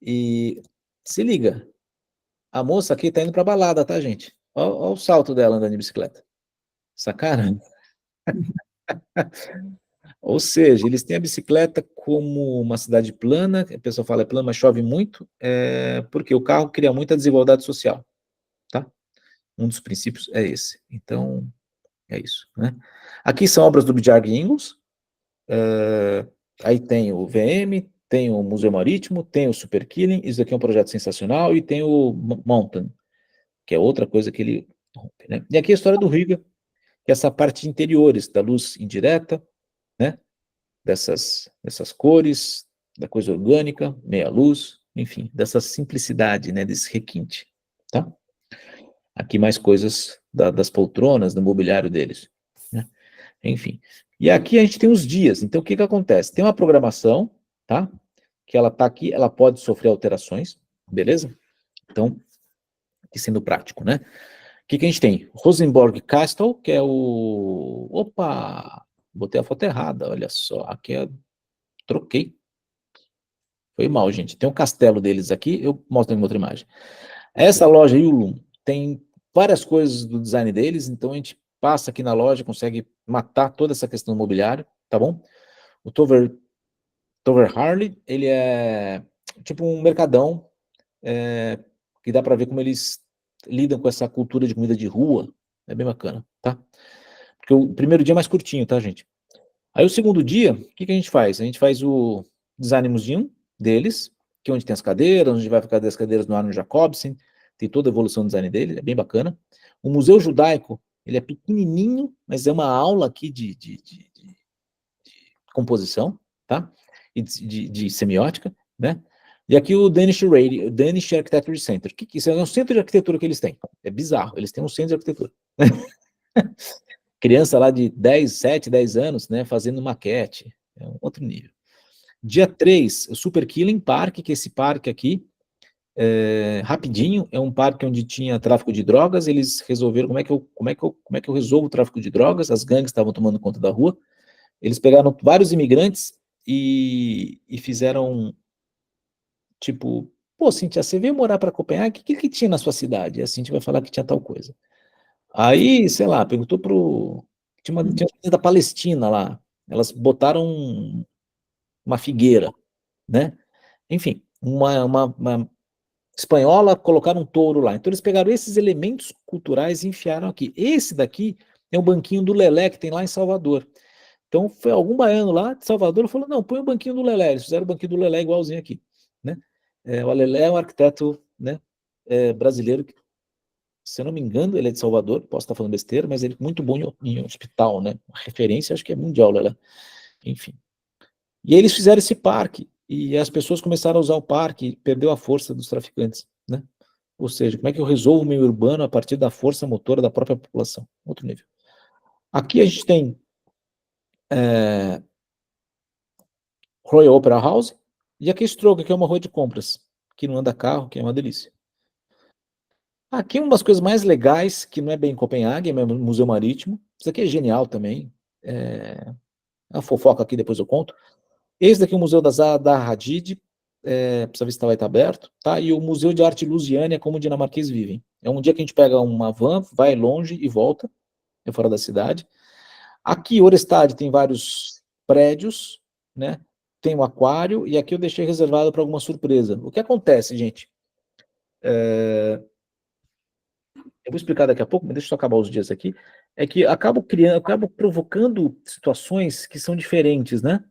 E se liga, a moça aqui tá indo pra balada, tá, gente? Olha o salto dela andando de bicicleta. Sacaram? Ou seja, eles têm a bicicleta como uma cidade plana, a pessoa fala é plana, mas chove muito, porque o carro cria muita desigualdade social, tá? Um dos princípios é esse. Então, é isso, né? Aqui são obras do Bjarne Ingels, aí tem o VM, tem o Museu Marítimo, tem o Super Killing, isso aqui é um projeto sensacional, e tem o Mountain, que é outra coisa que ele rompe, né? E aqui a história do Riga, que é essa parte de interiores, da luz indireta, né? Dessas cores, da coisa orgânica, meia luz, enfim, dessa simplicidade, né, desse requinte, tá? Aqui mais coisas das poltronas, do mobiliário deles, né? Enfim. E aqui a gente tem os dias, então o que acontece? Tem uma programação, tá? Que ela tá aqui, ela pode sofrer alterações, beleza? Então, aqui sendo prático, né? O que a gente tem? Rosenborg Castle, que é o... Opa! Botei a foto errada, olha só. Aqui troquei. Foi mal, gente. Tem um castelo deles aqui, eu mostro em outra imagem. Essa loja Yulum tem várias coisas do design deles, então a gente passa aqui na loja, consegue matar toda essa questão do mobiliário, tá bom? O Tover Harley, ele é tipo um mercadão, que dá para ver como eles lidam com essa cultura de comida de rua, é bem bacana, tá? Porque o primeiro dia é mais curtinho, tá, gente? Aí o segundo dia, o que a gente faz? A gente faz o design museum deles, que é onde tem as cadeiras, onde vai ficar as cadeiras no Arno Jacobsen, tem toda a evolução do design dele, é bem bacana. O Museu Judaico, ele é pequenininho, mas é uma aula aqui de composição, tá? E de semiótica, né? E aqui o Danish Architecture Center. Que isso é um centro de arquitetura que eles têm. É bizarro, eles têm um centro de arquitetura. Criança lá de 10, 7, 10 anos, né, fazendo maquete, é um outro nível. Dia 3, o Super Killing Park, que é esse parque aqui, rapidinho, é um parque onde tinha tráfico de drogas, eles resolveram como é que eu resolvo o tráfico de drogas, as gangues estavam tomando conta da rua, eles pegaram vários imigrantes e fizeram, tipo, pô, Cintia, você veio morar para Copenhague, o que tinha na sua cidade? E a Cintia vai falar que tinha tal coisa. Aí, sei lá, perguntou pro. Tinha uma da Palestina lá. Elas botaram uma figueira, né? Enfim, uma espanhola colocaram um touro lá. Então eles pegaram esses elementos culturais e enfiaram aqui. Esse daqui é o banquinho do Lelé que tem lá em Salvador. Então foi algum baiano lá de Salvador e falou: não, põe o banquinho do Lelé. Eles fizeram o banquinho do Lelé igualzinho aqui, né? O Lelé é um arquiteto, né, brasileiro, se eu não me engano, ele é de Salvador, posso estar falando besteira, mas ele é muito bom em hospital, né? Uma referência, acho que é mundial, Lelé. Enfim. E aí eles fizeram esse parque, e as pessoas começaram a usar o parque, e perdeu a força dos traficantes, né? Ou seja, como é que eu resolvo o meio urbano a partir da força motora da própria população? Outro nível. Aqui a gente tem Royal Opera House, e aqui Stroga, que é uma rua de compras, que não anda carro, que é uma delícia. Aqui uma das coisas mais legais, que não é bem em Copenhague, é mesmo Museu Marítimo. Isso aqui é genial também. A fofoca aqui, depois eu conto. Esse daqui é o Museu da Zaha Hadid. precisa ver se vai estar aberto, tá? E o Museu de Arte Lusiânia, como dinamarqueses vivem. É um dia que a gente pega uma van, vai longe e volta, é fora da cidade. Aqui, Orestad tem vários prédios, né? Tem o aquário, e aqui eu deixei reservado para alguma surpresa. O que acontece, gente? Eu vou explicar daqui a pouco, mas deixa eu só acabar os dias aqui. É que acabo criando, acabo provocando situações que são diferentes, né?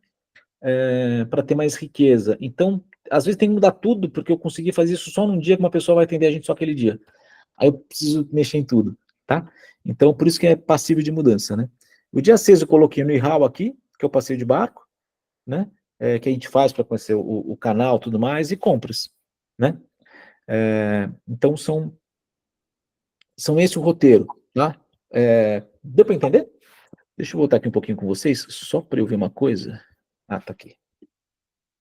Para ter mais riqueza. Então, às vezes tem que mudar tudo, porque eu consegui fazer isso só num dia que uma pessoa vai atender a gente só aquele dia. Aí eu preciso mexer em tudo, tá? Então, por isso que é passível de mudança, né? O dia 6 eu coloquei no Ihau aqui, que é o passeio de barco, né? Que a gente faz para conhecer o canal, tudo mais, e compras, né? Então, são esse o roteiro, tá? Deu para entender? Deixa eu voltar aqui um pouquinho com vocês, só para eu ver uma coisa. Ah, tá aqui.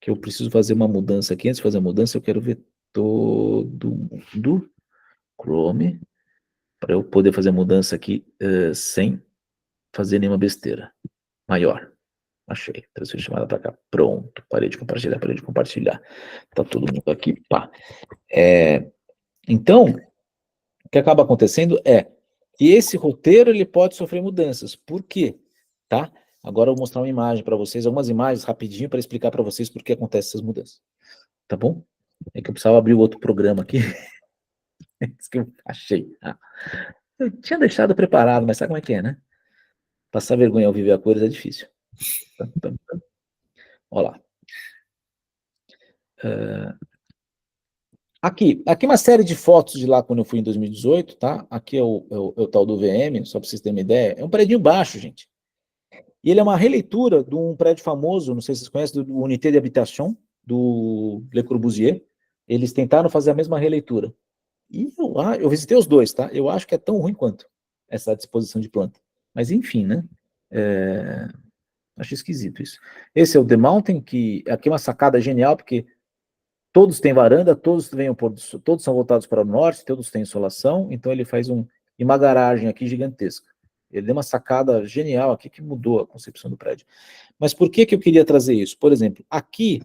Que eu preciso fazer uma mudança aqui. Antes de fazer a mudança, eu quero ver todo mundo. Chrome, para eu poder fazer a mudança aqui sem fazer nenhuma besteira. Maior. Achei. Transferir chamada para cá. Pronto. Parei de compartilhar, parei de compartilhar. Tá todo mundo aqui. Pá. Então, o que acaba acontecendo é que esse roteiro ele pode sofrer mudanças. Por quê? Tá? Agora eu vou mostrar uma imagem para vocês, algumas imagens rapidinho para explicar para vocês por que acontecem essas mudanças. Tá bom? É que eu precisava abrir o outro programa aqui. Isso que eu achei. Eu tinha deixado preparado, mas sabe como é que é, né? Passar vergonha ao viver a cores é difícil. Olha lá. Aqui uma série de fotos de lá quando eu fui em 2018, tá? Aqui é o tal do VM, só para vocês terem uma ideia. É um prédio baixo, gente. E ele é uma releitura de um prédio famoso, não sei se vocês conhecem, do Unité de Habitation, do Le Corbusier. Eles tentaram fazer a mesma releitura. E eu visitei os dois, tá? Eu acho que é tão ruim quanto essa disposição de planta. Mas enfim, né? Acho esquisito isso. Esse é o The Mountain, que aqui é uma sacada genial, porque todos têm varanda, todos vêm todos são voltados para o norte, todos têm insolação, então ele faz uma garagem aqui gigantesca. Ele deu uma sacada genial aqui que mudou a concepção do prédio. Mas por que eu queria trazer isso? Por exemplo, aqui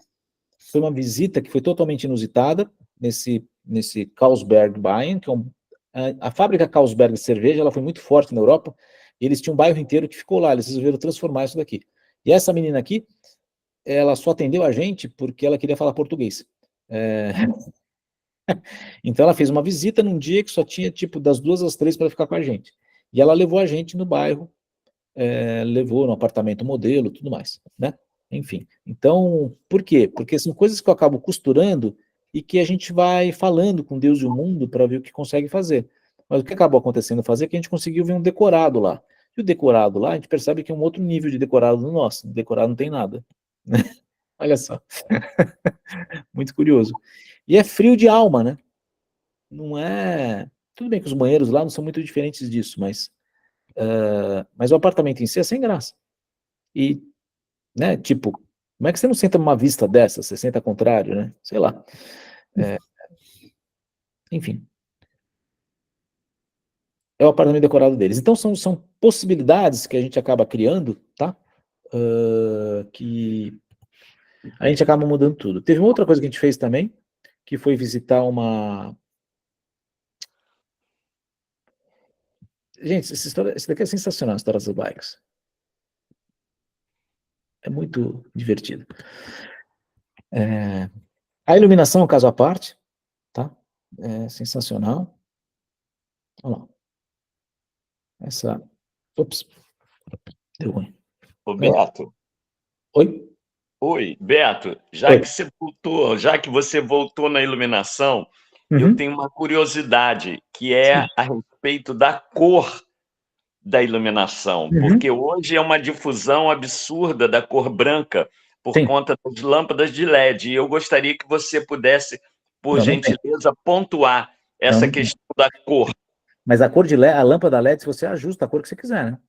foi uma visita que foi totalmente inusitada, nesse Carlsberg Bayern, que é a fábrica Carlsberg de cerveja, ela foi muito forte na Europa, e eles tinham um bairro inteiro que ficou lá, eles resolveram transformar isso daqui. E essa menina aqui, ela só atendeu a gente porque ela queria falar português. Então ela fez uma visita num dia que só tinha, tipo, das 2 às 3 para ficar com a gente. E ela levou a gente no bairro, levou no apartamento modelo, tudo mais, né? Enfim. Então, por quê? Porque são coisas que eu acabo costurando e que a gente vai falando com Deus e o mundo para ver o que consegue fazer. Mas o que acabou acontecendo fazer é que a gente conseguiu ver um decorado lá. E o decorado lá, a gente percebe que é um outro nível de decorado do nosso. O decorado não tem nada. Olha só. Muito curioso. E é frio de alma, né? Não é... Tudo bem que os banheiros lá não são muito diferentes disso, mas o apartamento em si é sem graça. E, né, tipo, como é que você não senta numa vista dessa? Você senta ao contrário, né? Sei lá. Enfim. É o apartamento decorado deles. Então, são possibilidades que a gente acaba criando, tá? Que a gente acaba mudando tudo. Teve uma outra coisa que a gente fez também, que foi visitar uma... Gente, essa daqui é sensacional, a história das bikes. É muito divertido. A iluminação é um caso à parte, tá? É sensacional. Olha lá. Ops, deu ruim. Ô, Beto. Oi? Oi, Beto, Oi. já que você voltou na iluminação, eu Uhum. tenho uma curiosidade, que é a respeito da cor da iluminação, porque hoje é uma difusão absurda da cor branca por Sim. conta das lâmpadas de LED, e eu gostaria que você pudesse, por Não tem. gentileza, pontuar essa Não tem. questão da cor. Mas a cor de LED, a lâmpada LED, você ajusta a cor que você quiser, né?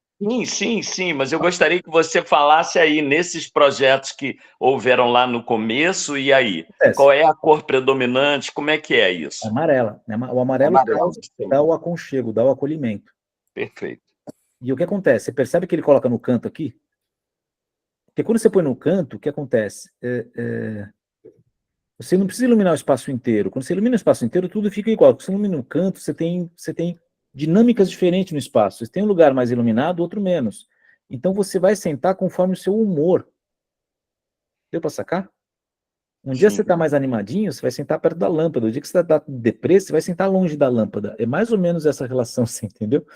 Sim, mas eu gostaria que você falasse aí nesses projetos que houveram lá no começo, e aí? Qual é a cor predominante? Como é que é isso? Amarela. Né? O amarelo Amarelo, dá o aconchego, dá o acolhimento. perfeito. E o que acontece? Você percebe que ele coloca no canto aqui? Porque quando você põe no canto, o que acontece? Você não precisa iluminar o espaço inteiro. Quando você ilumina o espaço inteiro, tudo fica igual. Quando você ilumina um canto, você tem dinâmicas diferentes no espaço. Você tem um lugar mais iluminado, outro menos. Então você vai sentar conforme o seu humor. Deu para sacar? Um dia Sim. você está mais animadinho, você vai sentar perto da lâmpada. O dia que você está deprê, você vai sentar longe da lâmpada. É mais ou menos essa relação, você entendeu?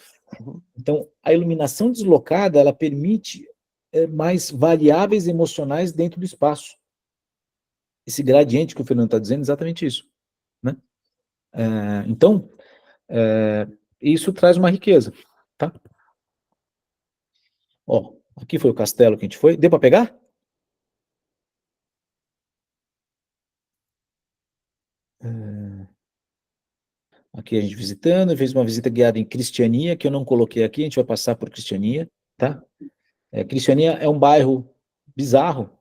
Uhum. Então, a iluminação deslocada, ela permite mais variáveis emocionais dentro do espaço. Esse gradiente que o Fernando está dizendo é exatamente isso, né? Então, isso traz uma riqueza, tá? Ó, aqui foi o castelo que a gente foi. Deu para pegar? Aqui a gente visitando, fez uma visita guiada em Cristiania, que eu não coloquei aqui, a gente vai passar por Cristiania, tá? Cristiania é um bairro bizarro.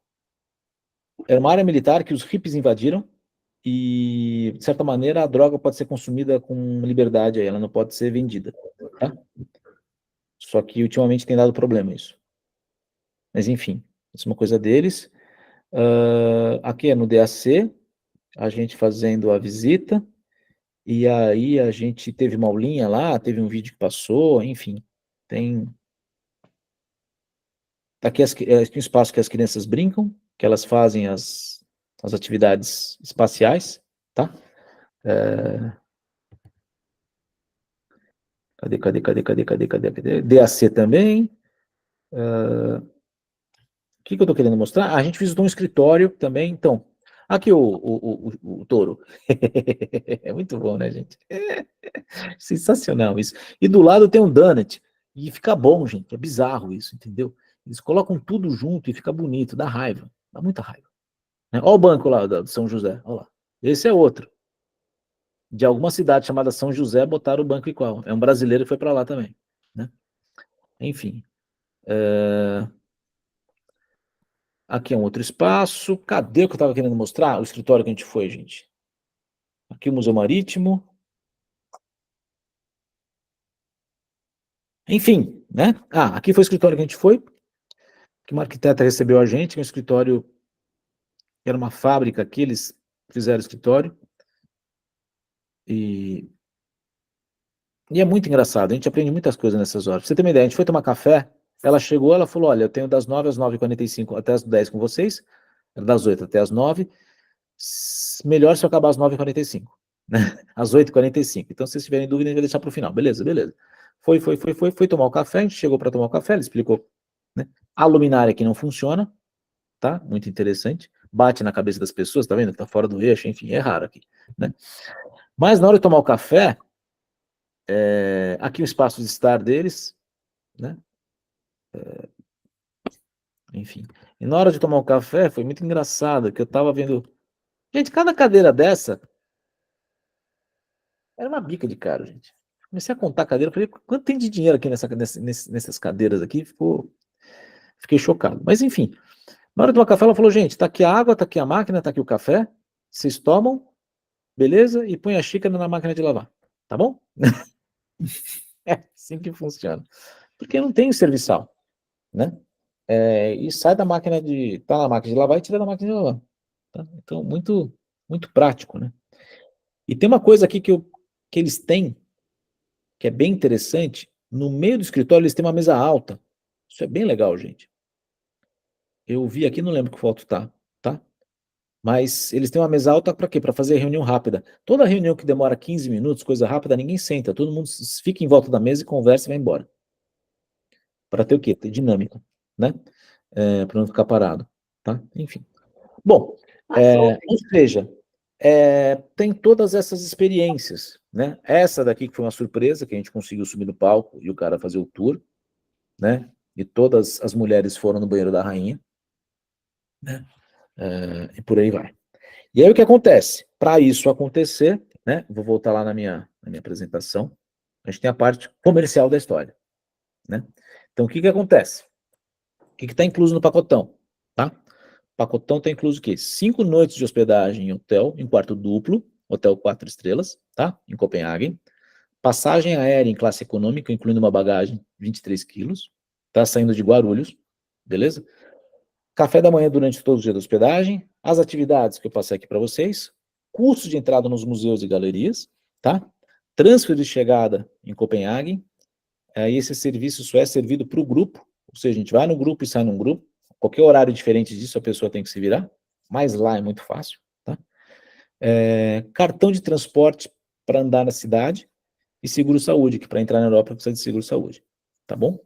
Era uma área militar que os hippies invadiram e, de certa maneira, a droga pode ser consumida com liberdade aí, ela não pode ser vendida, tá? Só que ultimamente tem dado problema isso. Mas enfim, isso é uma coisa deles. Aqui é no DAC, a gente fazendo a visita, e aí a gente teve uma aulinha lá, teve um vídeo que passou, enfim, tem... Aqui aqui um espaço que as crianças brincam, que elas fazem as atividades espaciais, tá? Cadê? DAC também. O que eu estou querendo mostrar? A gente visitou um escritório também, então. Aqui o touro. É muito bom, né, gente? Sensacional isso. E do lado tem um donut. E fica bom, gente. É bizarro isso, entendeu? Eles colocam tudo junto e fica bonito, dá raiva. Dá muita raiva. Olha o banco lá do São José. Olha lá. Esse é outro. De alguma cidade chamada São José, botaram o banco igual. É um brasileiro que foi para lá também, né? Enfim. Aqui é um outro espaço. Cadê o que eu estava querendo mostrar? O escritório que a gente foi, gente. Aqui o Museu Marítimo. Enfim, né? Aqui foi o escritório que a gente foi, que uma arquiteta recebeu a gente, um escritório, era uma fábrica aqui, eles fizeram escritório. E é muito engraçado, a gente aprende muitas coisas nessas horas. Pra você ter uma ideia, a gente foi tomar café, ela chegou, ela falou, olha, eu tenho das 9 às 9h45 até as 10 com vocês, das 8 até as 9, melhor se eu acabar às 9h45, né? Às 8h45. Então, se vocês tiverem dúvida, a gente vai deixar para o final. Beleza. Foi tomar o café, a gente chegou para tomar o café, ele explicou, né? A luminária aqui não funciona, tá? Muito interessante. Bate na cabeça das pessoas, tá vendo? Tá fora do eixo, enfim, é raro aqui, né? Mas na hora de tomar o café, aqui o espaço de estar deles, né? Enfim. E na hora de tomar o café, foi muito engraçado, que eu tava vendo... Gente, cada cadeira dessa era uma bica de cara, gente. Comecei a contar a cadeira, falei, quanto tem de dinheiro aqui nessas cadeiras aqui? Fiquei chocado. Mas enfim, na hora de tomar café, ela falou, gente, tá aqui a água, tá aqui a máquina, tá aqui o café, vocês tomam, beleza? E põe a xícara na máquina de lavar, tá bom? É assim que funciona. Porque não tem o serviçal, né? E sai da máquina tá na máquina de lavar e tira da máquina de lavar. Tá? Então, muito, muito prático, né? E tem uma coisa aqui que eles têm, que é bem interessante, no meio do escritório eles têm uma mesa alta. Isso é bem legal, gente. Eu vi aqui, não lembro que foto tá? Mas eles têm uma mesa alta para quê? Para fazer reunião rápida. Toda reunião que demora 15 minutos, coisa rápida, ninguém senta. Todo mundo fica em volta da mesa e conversa e vai embora. Para ter o quê? Ter dinâmica, né? Para não ficar parado, tá? Enfim. Bom, ou seja, tem todas essas experiências, né? Essa daqui que foi uma surpresa, que a gente conseguiu subir no palco e o cara fazer o tour, né? E todas as mulheres foram no banheiro da rainha, né? E por aí vai. E aí o que acontece? Para isso acontecer, né? Vou voltar lá na minha apresentação. A gente tem a parte comercial da história, né? Então o que acontece? O que está incluso no pacotão, tá? O pacotão está incluso o quê? 5 noites de hospedagem em hotel, em quarto duplo, hotel 4 estrelas, tá? Em Copenhague. Passagem aérea em classe econômica, incluindo uma bagagem 23 quilos, tá? Saindo de Guarulhos, beleza? Café da manhã durante todos os dias da hospedagem, as atividades que eu passei aqui para vocês, custo de entrada nos museus e galerias, tá? Transfer de chegada em Copenhague, aí esse serviço só é servido para o grupo, ou seja, a gente vai no grupo e sai num grupo, qualquer horário diferente disso a pessoa tem que se virar, mas lá é muito fácil, tá? Cartão de transporte para andar na cidade e seguro-saúde, que para entrar na Europa precisa de seguro-saúde, tá bom?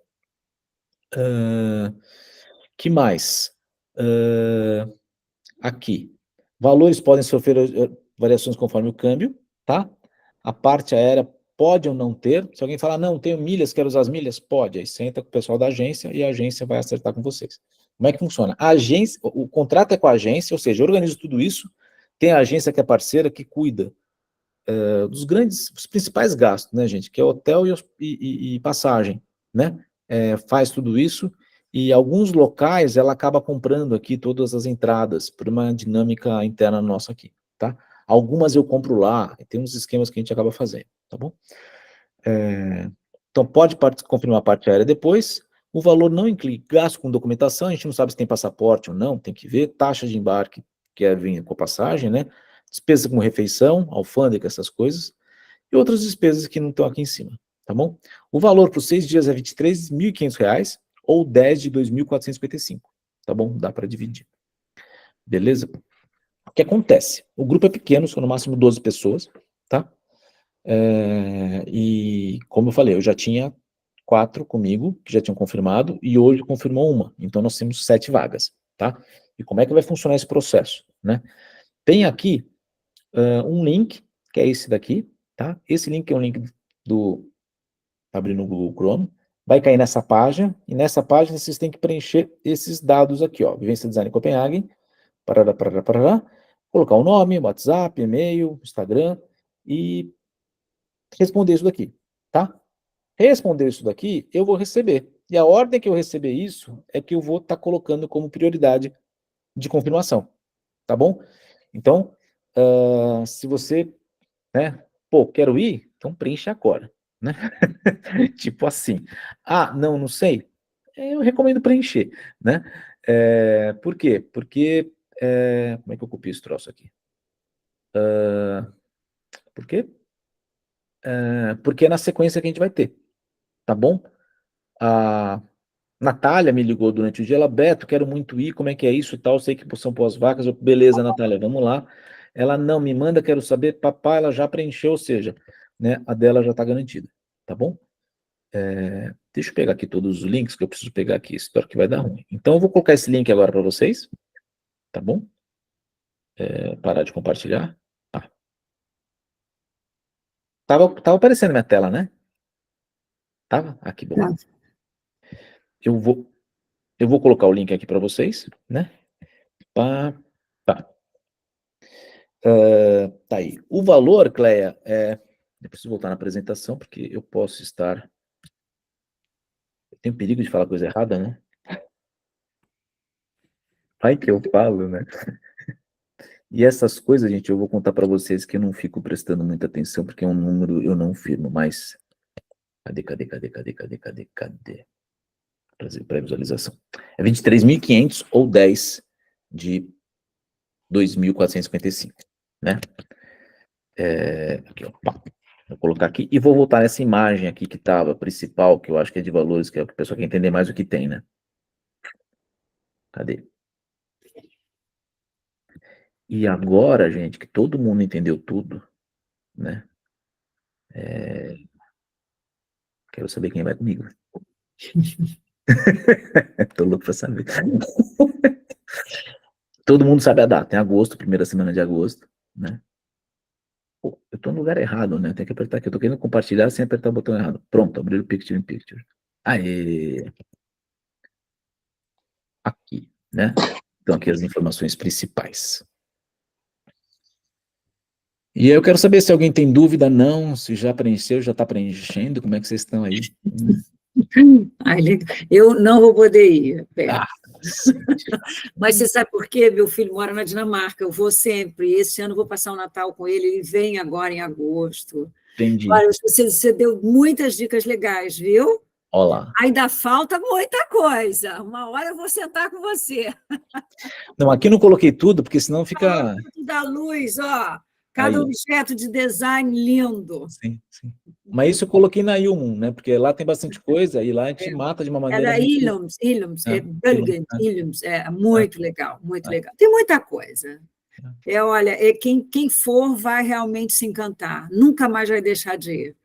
Que mais? Aqui, valores podem sofrer variações conforme o câmbio, tá? A parte aérea pode ou não ter. Se alguém falar, não, tenho milhas, quero usar as milhas, pode. Aí senta com o pessoal da agência e a agência vai acertar com vocês. Como é que funciona? A agência, o contrato é com a agência, ou seja, eu organizo tudo isso, tem a agência que é parceira, que cuida dos principais gastos, né, gente? Que é hotel e passagem, né? Faz tudo isso. E alguns locais ela acaba comprando aqui todas as entradas por uma dinâmica interna nossa aqui, tá? Algumas eu compro lá, tem uns esquemas que a gente acaba fazendo, tá bom? Então pode confirmar a parte aérea depois. O valor não inclui gasto com documentação, a gente não sabe se tem passaporte ou não, tem que ver. Taxa de embarque, que vir com a passagem, né? Despesa com refeição, alfândega, essas coisas. E outras despesas que não estão aqui em cima, tá bom? O valor para os 6 dias é R$ 23.500, ou 10 de 2.455, tá bom? Dá para dividir. Beleza? O que acontece? O grupo é pequeno, são no máximo 12 pessoas, tá? E, como eu falei, eu já tinha 4 comigo, que já tinham confirmado, e hoje confirmou uma. Então, nós temos 7 vagas, tá? E como é que vai funcionar esse processo, né? Tem aqui um link, que é esse daqui, tá? Esse link é um link abrindo o Google Chrome, vai cair nessa página, e nessa página vocês têm que preencher esses dados aqui, ó, Vivência Design Copenhagen, parará, colocar o nome, WhatsApp, e-mail, Instagram, e responder isso daqui, tá? Responder isso daqui, eu vou receber, e a ordem que eu receber isso, é que eu vou estar colocando como prioridade de confirmação, tá bom? Então, se você, né, pô, quero ir, então preenche agora, né? Tipo assim, não sei, eu recomendo preencher, né? Por quê? Porque, como é que eu copio esse troço aqui? Por quê? Porque é na sequência que a gente vai ter, tá bom? A Natália me ligou durante o dia, ela, Beto, quero muito ir, como é que é isso e tal, sei que são pós-vacas, beleza, Natália, vamos lá. Ela, não, me manda, quero saber, papai, ela já preencheu, ou seja, né, a dela já está garantida, tá bom? Deixa eu pegar aqui todos os links que eu preciso pegar aqui, espero que vai dar ruim. Então eu vou colocar esse link agora para vocês, tá bom? Parar de compartilhar. Tava aparecendo minha tela, né? Tava? Que bom. Tá. Eu vou colocar o link aqui para vocês, né? Tá. Tá aí. O valor, Cleia, eu preciso voltar na apresentação, porque eu posso estar... Eu tenho perigo de falar coisa errada, né? Vai que eu falo, né? E essas coisas, gente, eu vou contar para vocês que eu não fico prestando muita atenção, porque é um número eu não firmo, mas... Cadê? Pré-visualização. É 23.500 ou 10 de 2.455, né? Aqui, ó. Vou colocar aqui e vou voltar nessa imagem aqui que estava principal, que eu acho que é de valores, que é o que a pessoa quer entender mais o que tem, né? Cadê? E agora, gente, que todo mundo entendeu tudo, né? Quero saber quem vai comigo. Tô louco pra saber. Todo mundo sabe a data, em agosto, primeira semana de agosto, né? Pô, eu tô no lugar errado, né? Tem que apertar aqui. Eu tô querendo compartilhar sem apertar o botão errado. Pronto, abrir o Picture in Picture. Aê! Aqui, né? Então, aqui as informações principais. E aí eu quero saber se alguém tem dúvida, não, se já preencheu, já está preenchendo, como é que vocês estão aí? Eu não vou poder ir, Ah, mas você sabe por quê? Meu filho mora na Dinamarca, eu vou sempre, esse ano eu vou passar o Natal com ele, ele vem agora em agosto. entendi. Olha, você deu muitas dicas legais, viu? Olha lá. Ainda falta muita coisa. Uma hora eu vou sentar com você. Não, aqui não coloquei tudo, porque senão fica... Da luz, ó. Cada Aí, objeto de design lindo. sim, sim. Mas isso eu coloquei na Ilmum, né? Porque lá tem bastante coisa e lá a gente mata de uma É maneira da muito... Ilums, É, Brilliant é, Ilums, muito legal, muito é. legal. Tem muita coisa. Olha, quem for vai realmente se encantar, nunca mais vai deixar de ir.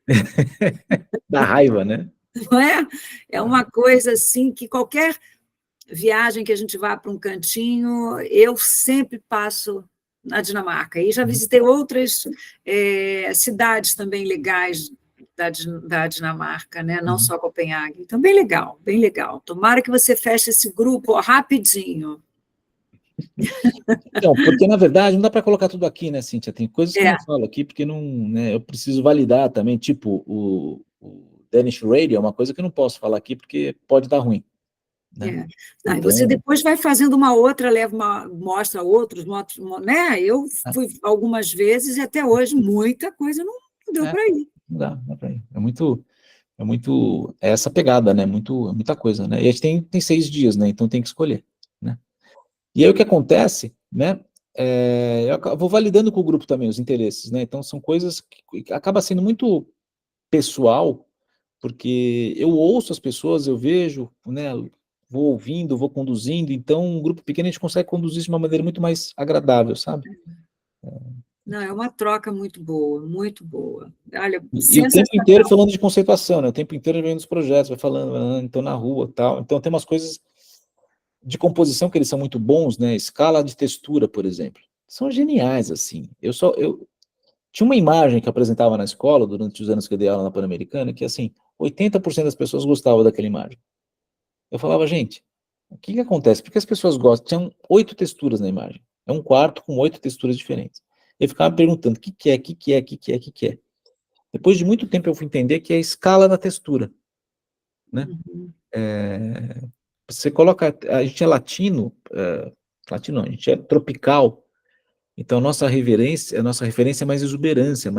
Dá raiva, né? Não é? É uma coisa assim que qualquer viagem que a gente vá para um cantinho, eu sempre passo na Dinamarca. E já visitei outras cidades também legais da Dinamarca, né? Não só Copenhague. Então, bem legal, bem legal. Tomara que você feche esse grupo rapidinho. Então, porque na verdade não dá para colocar tudo aqui, né, Cíntia? Tem coisas que eu É. não falo aqui porque não, né, eu preciso validar também, tipo o Danish Radio é uma coisa que eu não posso falar aqui porque pode dar ruim, né? Não, e Então, você depois vai fazendo uma outra, mostra outros, né? Eu fui algumas vezes e até hoje muita coisa não deu para ir. não dá para ir. É essa pegada, né? Muita coisa, né? E a gente tem 6 dias, né? Então tem que escolher, né? E aí o que acontece, né? Eu vou validando com o grupo também os interesses, né? Então são coisas que acaba sendo muito pessoal, porque eu ouço as pessoas, eu vejo, né? Vou ouvindo, vou conduzindo, então um grupo pequeno a gente consegue conduzir de uma maneira muito mais agradável, sabe? Não, é uma troca muito boa, muito boa. Olha, E o tempo inteiro sensacional. falando de conceituação, né? O tempo inteiro vendo os projetos, vai falando, então na rua, tal. Então tem umas coisas de composição que eles são muito bons, né? Escala de textura, por exemplo. São geniais, assim. Eu tinha uma imagem que eu apresentava na escola, durante os anos que eu dei aula na Pan-Americana, que, assim, 80% das pessoas gostavam daquela imagem. Eu falava, gente, o que acontece? Por que as pessoas gostam? Tinham 8 texturas na imagem. É um quarto com 8 texturas diferentes. Eu ficava me perguntando, o que é, o que é, o que é, o que é? Depois de muito tempo eu fui entender que é a escala da textura, né? Você coloca, a gente é latino, latino não, a gente é tropical, então a nossa referência é mais exuberância, é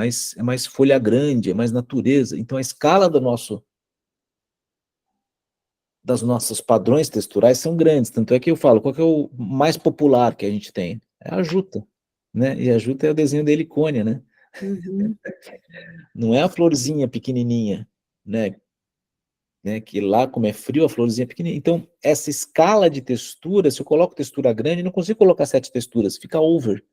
mais folha grande, é mais natureza. Então a escala das nossos padrões texturais são grandes. Tanto é que eu falo, qual que é o mais popular que a gente tem? É a juta, né? E a juta é o desenho da helicônia, né? Uhum. Não é a florzinha pequenininha, né? Que lá, como é frio, a florzinha é pequenininha. Então, essa escala de textura, se eu coloco textura grande, eu não consigo colocar 7 texturas, fica over.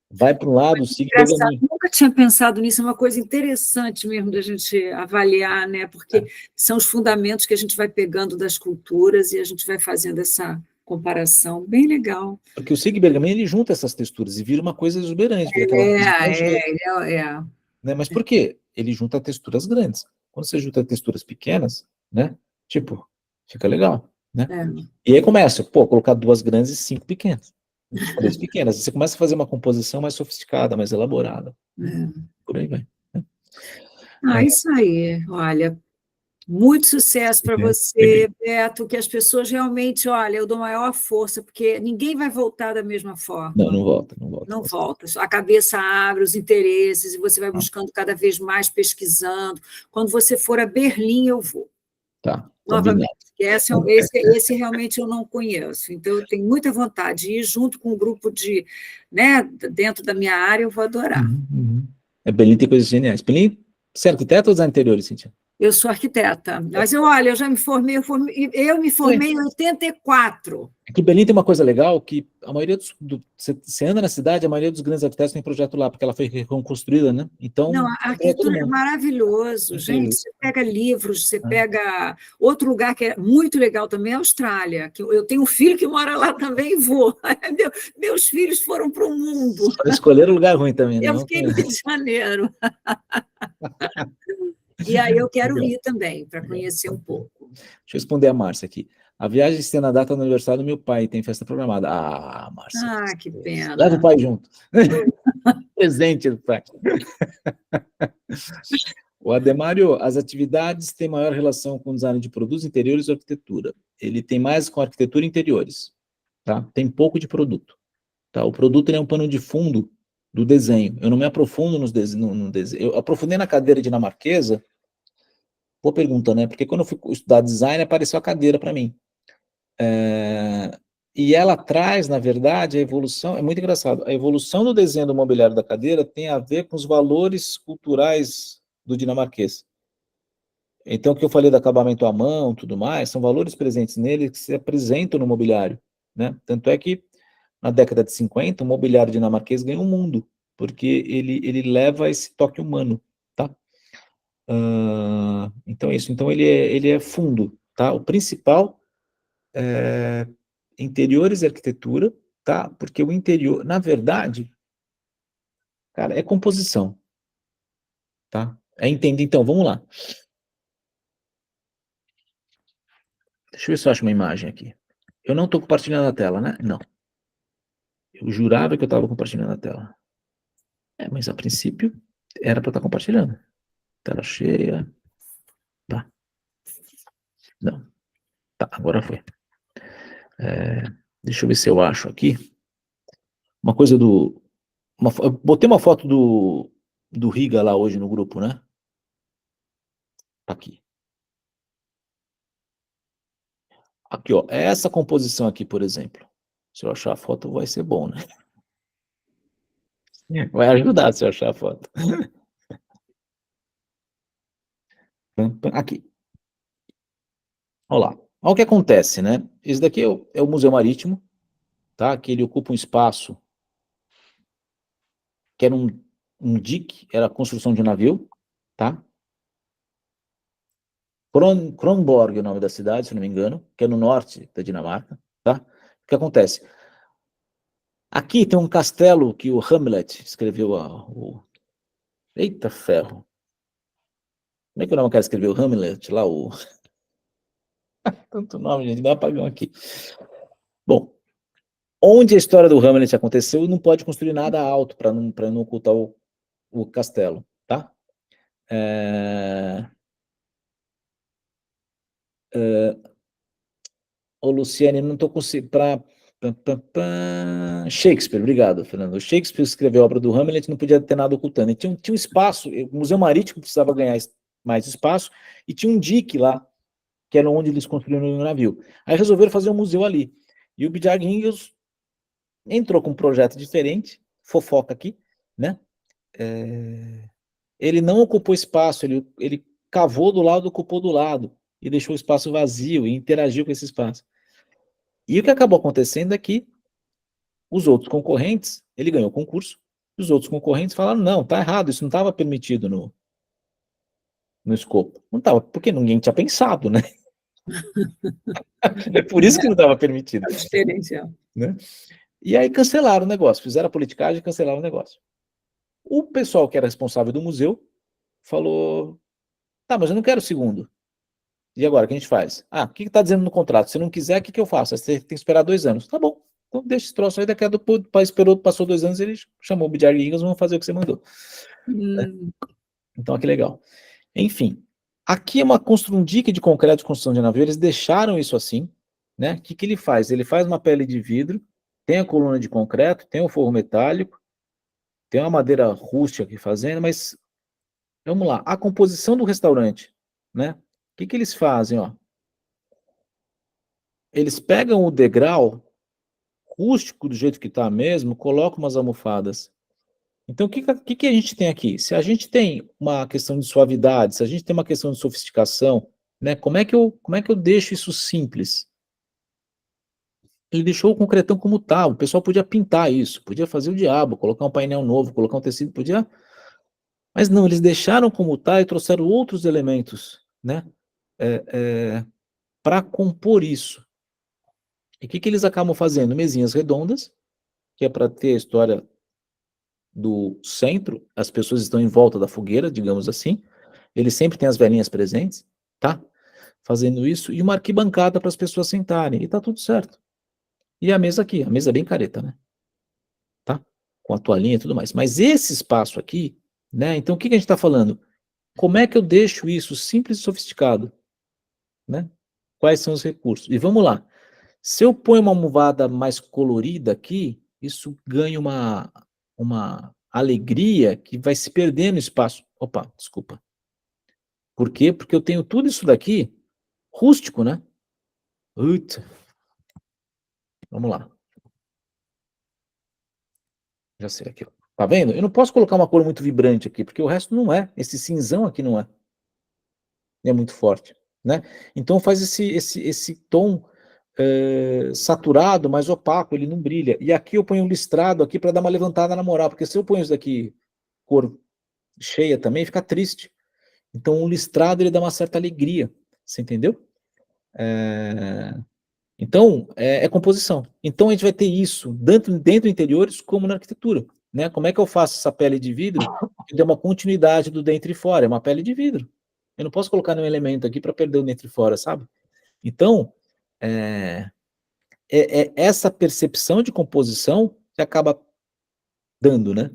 Vai para um lado, siga Engraçado, pergaminho. nunca tinha pensado nisso, é uma coisa interessante mesmo da gente avaliar, né? Porque são os fundamentos que a gente vai pegando das culturas e a gente vai fazendo essa comparação. Bem legal. Porque o Sig Bergamin, ele junta essas texturas e vira uma coisa exuberante, vira aquela coisa É. né? Mas por quê? Ele junta texturas grandes. Quando você junta texturas pequenas, né? Tipo, fica legal, né? E aí começa, colocar 2 grandes e 5 pequenas. 3 pequenas. Você começa a fazer uma composição mais sofisticada, mais elaborada. Por aí vai. Isso aí. Olha, muito sucesso para você, Beto, que as pessoas realmente, olha, eu dou maior força, porque ninguém vai voltar da mesma forma. Não volta. Não volta. A cabeça abre os interesses e você vai buscando cada vez mais, pesquisando. Quando você for a Berlim, eu vou. Tá, Novamente. combinado. Esse realmente eu não conheço. Então, eu tenho muita vontade de ir junto com um grupo né, dentro da minha área, eu vou adorar. Berlim tem coisas geniais. Berlim, você é arquiteto ou design interiores, Cíntia? Eu sou arquiteta, mas eu já me formei, eu me formei em 84. Aqui em Berlim tem uma coisa legal, que a maioria você anda na cidade, a maioria dos grandes arquitetos tem projeto lá, porque ela foi reconstruída, né? Então, Não, a arquitetura é maravilhoso, gente. Você pega livros, você pega... Outro lugar que é muito legal também é a Austrália, que eu tenho um filho que mora lá também e vou. Meus filhos foram para o mundo. Escolheram lugar ruim também, né? Eu fiquei no Rio de Janeiro. E aí eu quero ir também, para conhecer um pouco. Deixa eu responder a Márcia aqui. A viagem se tem na data do aniversário do meu pai, tem festa programada. Ah, Márcia. Que pena. Leva o pai junto. Presente do pai. O Ademário, as atividades têm maior relação com design de produtos interiores ou arquitetura. Ele tem mais com arquitetura e interiores. Tá? Tem pouco de produto. Tá? O produto ele é um pano de fundo do desenho. Eu não me aprofundo no desenho. Eu aprofundei na cadeira dinamarquesa Boa pergunta, né? Porque quando eu fui estudar design, apareceu a cadeira para mim. E ela traz, na verdade, a evolução, é muito engraçado, a evolução do desenho do mobiliário da cadeira tem a ver com os valores culturais do dinamarquês. Então, o que eu falei do acabamento à mão, tudo mais, são valores presentes nele que se apresentam no mobiliário, né? Tanto é que, na década de 50, o mobiliário dinamarquês ganhou o mundo, porque ele leva esse toque humano, tá? Então, é isso. Então, ele é fundo, tá? O principal é interiores e arquitetura, tá? Porque o interior, na verdade, cara, é composição, tá? É entender. Então, vamos lá. Deixa eu ver se eu acho uma imagem aqui. Eu não estou compartilhando a tela, né? Não. Eu jurava que eu estava compartilhando a tela. Mas a princípio era para estar compartilhando. Tela cheia. Tá. Não. Tá, agora foi. Deixa eu ver se eu acho aqui. Uma coisa do. Eu botei uma foto do Riga lá hoje no grupo, né? Tá aqui. Aqui, ó. Essa composição aqui, por exemplo. Se eu achar a foto, vai ser bom, né? Vai ajudar se eu achar a foto. Aqui. Olha lá. Olha o que acontece, né? Esse daqui é o Museu Marítimo, tá? Que ele ocupa um espaço que era um dique, era a construção de um navio, tá? Kronborg é o nome da cidade, se não me engano, que é no norte da Dinamarca, tá? O que acontece? Aqui tem um castelo que o Hamlet escreveu, eita ferro! Como é que o nome cara escreveu Hamlet lá, tanto nome, gente, dá um apagão aqui. Bom, onde a história do Hamlet aconteceu, não pode construir nada alto para não ocultar o castelo, tá? Ô, Luciane, não estou conseguindo. Shakespeare, obrigado, Fernando. O Shakespeare escreveu a obra do Hamlet, não podia ter nada ocultando. E tinha um espaço, o Museu Marítimo precisava ganhar mais espaço, e tinha um dique lá, que era onde eles construíram o navio. Aí resolveram fazer um museu ali. E o Bjarne Ingels entrou com um projeto diferente, fofoca aqui, né? Ele não ocupou espaço, ele cavou do lado, ocupou do lado, e deixou o espaço vazio, e interagiu com esse espaço. E o que acabou acontecendo é que os outros concorrentes, ele ganhou o concurso, e os outros concorrentes falaram, não, tá errado, isso não estava permitido no escopo. Não estava, porque ninguém tinha pensado, né? É por isso que não estava permitido. É diferencial. Né? E aí cancelaram o negócio, fizeram a politicagem e cancelaram o negócio. O pessoal que era responsável do museu falou, tá, mas eu não quero o segundo. E agora, o que a gente faz? O que está dizendo no contrato? Se não quiser, o que eu faço? Você tem que esperar 2 anos. Tá bom, então deixa esse troço aí, daqui a pouco, passou 2 anos, ele chamou o Bjarne Ingels, vamos fazer o que você mandou. Então, que legal. Enfim, aqui é um dique de concreto de construção de navio, eles deixaram isso assim, né? O que ele faz? Ele faz uma pele de vidro, tem a coluna de concreto, tem o forro metálico, tem uma madeira rústica aqui fazendo, mas vamos lá, a composição do restaurante, né? O que eles fazem, ó? Eles pegam o degrau rústico do jeito que está mesmo, colocam umas almofadas. Então, o que a gente tem aqui? Se a gente tem uma questão de suavidade, se a gente tem uma questão de sofisticação, né? Como é que eu deixo isso simples? Ele deixou o concretão como tá. O pessoal podia pintar isso, podia fazer o diabo, colocar um painel novo, colocar um tecido, podia. Mas não, eles deixaram como tá e trouxeram outros elementos, né? Para compor isso. E o que eles acabam fazendo? Mesinhas redondas, que é para ter a história do centro, as pessoas estão em volta da fogueira, digamos assim. Ele sempre tem as velhinhas presentes, tá? Fazendo isso, e uma arquibancada para as pessoas sentarem, e tá tudo certo. E a mesa aqui, a mesa é bem careta, né? Tá? Com a toalhinha e tudo mais. Mas esse espaço aqui, né? Então o que a gente está falando? Como é que eu deixo isso simples e sofisticado? Né? Quais são os recursos? E vamos lá. Se eu ponho uma almofada mais colorida aqui, isso ganha uma alegria que vai se perder no espaço. Opa, desculpa. Por quê? Porque eu tenho tudo isso daqui rústico, né? Uita. Vamos lá. Já sei aqui, ó. Tá vendo? Eu não posso colocar uma cor muito vibrante aqui, porque o resto não é. Esse cinzão aqui não é. É muito forte, né? Então faz esse tom saturado, mais opaco, ele não brilha. E aqui eu ponho um listrado aqui para dar uma levantada na moral, porque se eu ponho isso daqui cor cheia também, fica triste. Então o listrado ele dá uma certa alegria, você entendeu? Então é composição. Então a gente vai ter isso dentro de interiores como na arquitetura, né? Como é que eu faço essa pele de vidro que dê uma continuidade do dentro e fora? É uma pele de vidro. Eu não posso colocar nenhum elemento aqui para perder o dentro e fora, sabe? Então, essa percepção de composição que acaba dando, né?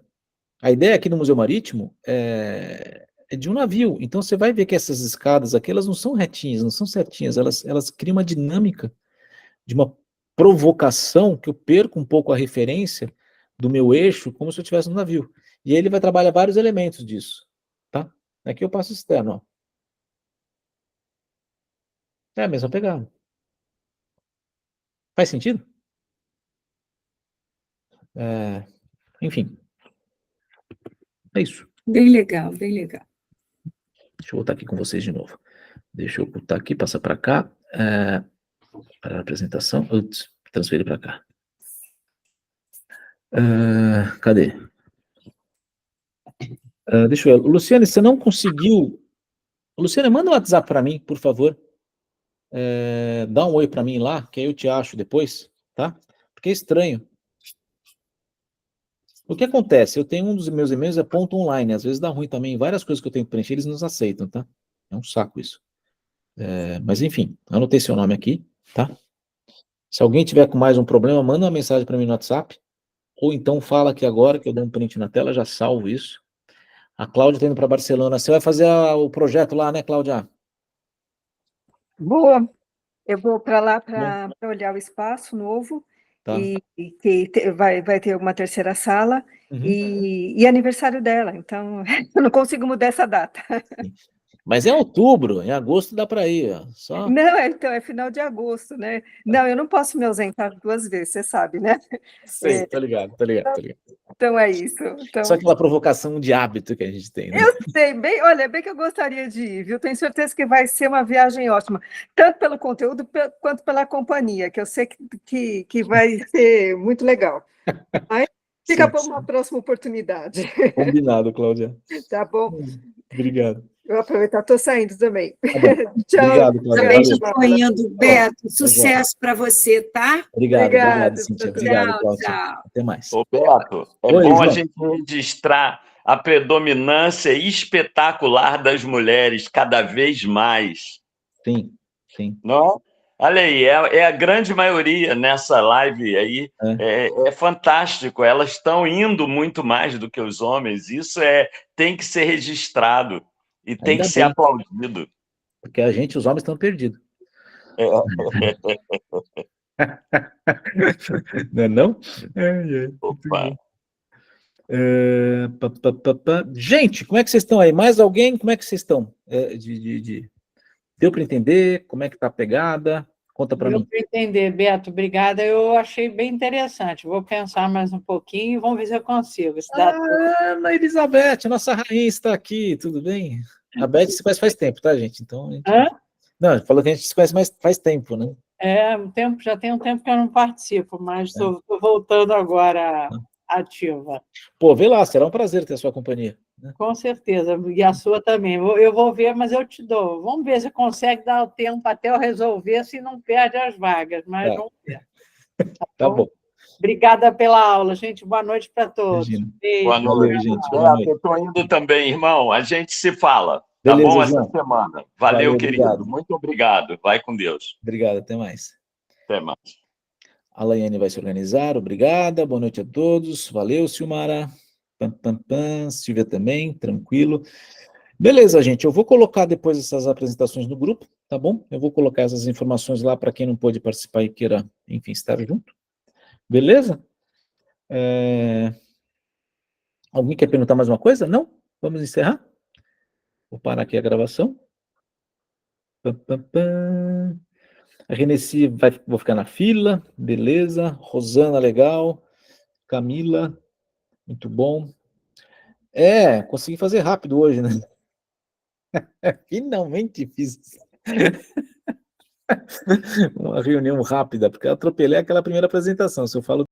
A ideia aqui no Museu Marítimo é de um navio. Então, você vai ver que essas escadas aqui, elas não são retinhas, não são certinhas, elas criam uma dinâmica de uma provocação que eu perco um pouco a referência do meu eixo, como se eu estivesse no navio. E aí ele vai trabalhar vários elementos disso, tá? Aqui eu passo externo, ó. É a mesma pegada. Faz sentido? Enfim, é isso. Bem legal, bem legal. Deixa eu voltar aqui com vocês de novo. Deixa eu botar aqui, passar para cá. Para a apresentação. Transferir para cá. Cadê? Deixa eu ver. Luciane, você não conseguiu... Luciane, manda um WhatsApp para mim, por favor. Dá um oi para mim lá, que aí eu te acho depois, tá? Porque é estranho. O que acontece? Eu tenho um dos meus e-mails, é ponto online. Às vezes dá ruim também. Várias coisas que eu tenho que preencher, eles não aceitam, tá? É um saco isso. Mas enfim, anotei seu nome aqui, tá? Se alguém tiver com mais um problema, manda uma mensagem para mim no WhatsApp. Ou então fala aqui agora, que eu dou um print na tela, já salvo isso. A Cláudia está indo para Barcelona. Você vai fazer o projeto lá, né, Cláudia? Boa. Eu vou para lá para olhar o espaço novo, Tá. e que vai ter uma terceira sala, e aniversário dela, então eu não consigo mudar essa data. Mas é outubro, em agosto dá para ir, ó. Só... Não, então é final de agosto, né? Não, eu não posso me ausentar 2 vezes, você sabe, né? Sei, tô ligado. Então é isso. Então, Só aquela provocação de hábito que a gente tem, né? eu sei, olha, bem que eu gostaria de ir, viu? Tenho certeza que vai ser uma viagem ótima, tanto pelo conteúdo quanto pela companhia, que eu sei que vai ser muito legal. Mas fica para uma próxima oportunidade. Combinado, Cláudia. Tá bom? Obrigado. Eu vou aproveitar, estou saindo também. Tchau. Obrigado, Cláudia. Também estou indo, Beto. Sucesso para você, tá? Obrigado, Cíntia. Obrigado, Cláudia. Tchau. Até mais. Ô, Beto, Oi, bom João. a gente registrar a predominância espetacular das mulheres cada vez mais. Sim. Não? Olha aí, é a grande maioria nessa live aí. É fantástico, elas estão indo muito mais do que os homens. Isso tem que ser registrado e tem que ser aplaudido. Porque os homens estão perdidos. Não é não? Opa. Gente, como é que vocês estão aí? Mais alguém? Como é que vocês estão? Deu para entender? Como é que tá a pegada? Conta para mim. Deu para entender, Beto, obrigada. Eu achei bem interessante. Vou pensar mais um pouquinho e vamos ver se eu consigo. Ana Elizabeth, nossa rainha está aqui, tudo bem? A Beth se conhece faz tempo, tá, gente? Então, Não, falou que a gente se conhece faz tempo, né? Já tem um tempo que eu não participo, mas estou voltando agora ativa. Pô, vê lá, será um prazer ter a sua companhia. Né? Com certeza, e a sua também. Eu vou ver, mas eu te dou. Vamos ver se consegue dar o tempo até eu resolver, se não perde as vagas, mas vamos ver. Tá bom. Obrigada pela aula, gente. Boa noite para todos. Beijo. Boa noite, gente. Eu estou indo também, irmão. A gente se fala. Beleza, tá bom essa semana. Valeu, querido. Obrigado. Muito obrigado. Vai com Deus. Obrigado, até mais. Até mais. A Laiane vai se organizar, obrigada. Boa noite a todos. Valeu, Silmara. Silvia também, tranquilo. Beleza, gente. Eu vou colocar depois essas apresentações no grupo, tá bom? Eu vou colocar essas informações lá para quem não pôde participar e queira, enfim, estar junto. Beleza? Alguém quer perguntar mais uma coisa? Não? Vamos encerrar? Vou parar aqui a gravação. Pam, pam, pam. A Reneci vou ficar na fila, beleza. Rosana, legal. Camila, muito bom. Consegui fazer rápido hoje, né? Finalmente fiz uma reunião rápida, porque eu atropelei aquela primeira apresentação. Se eu falo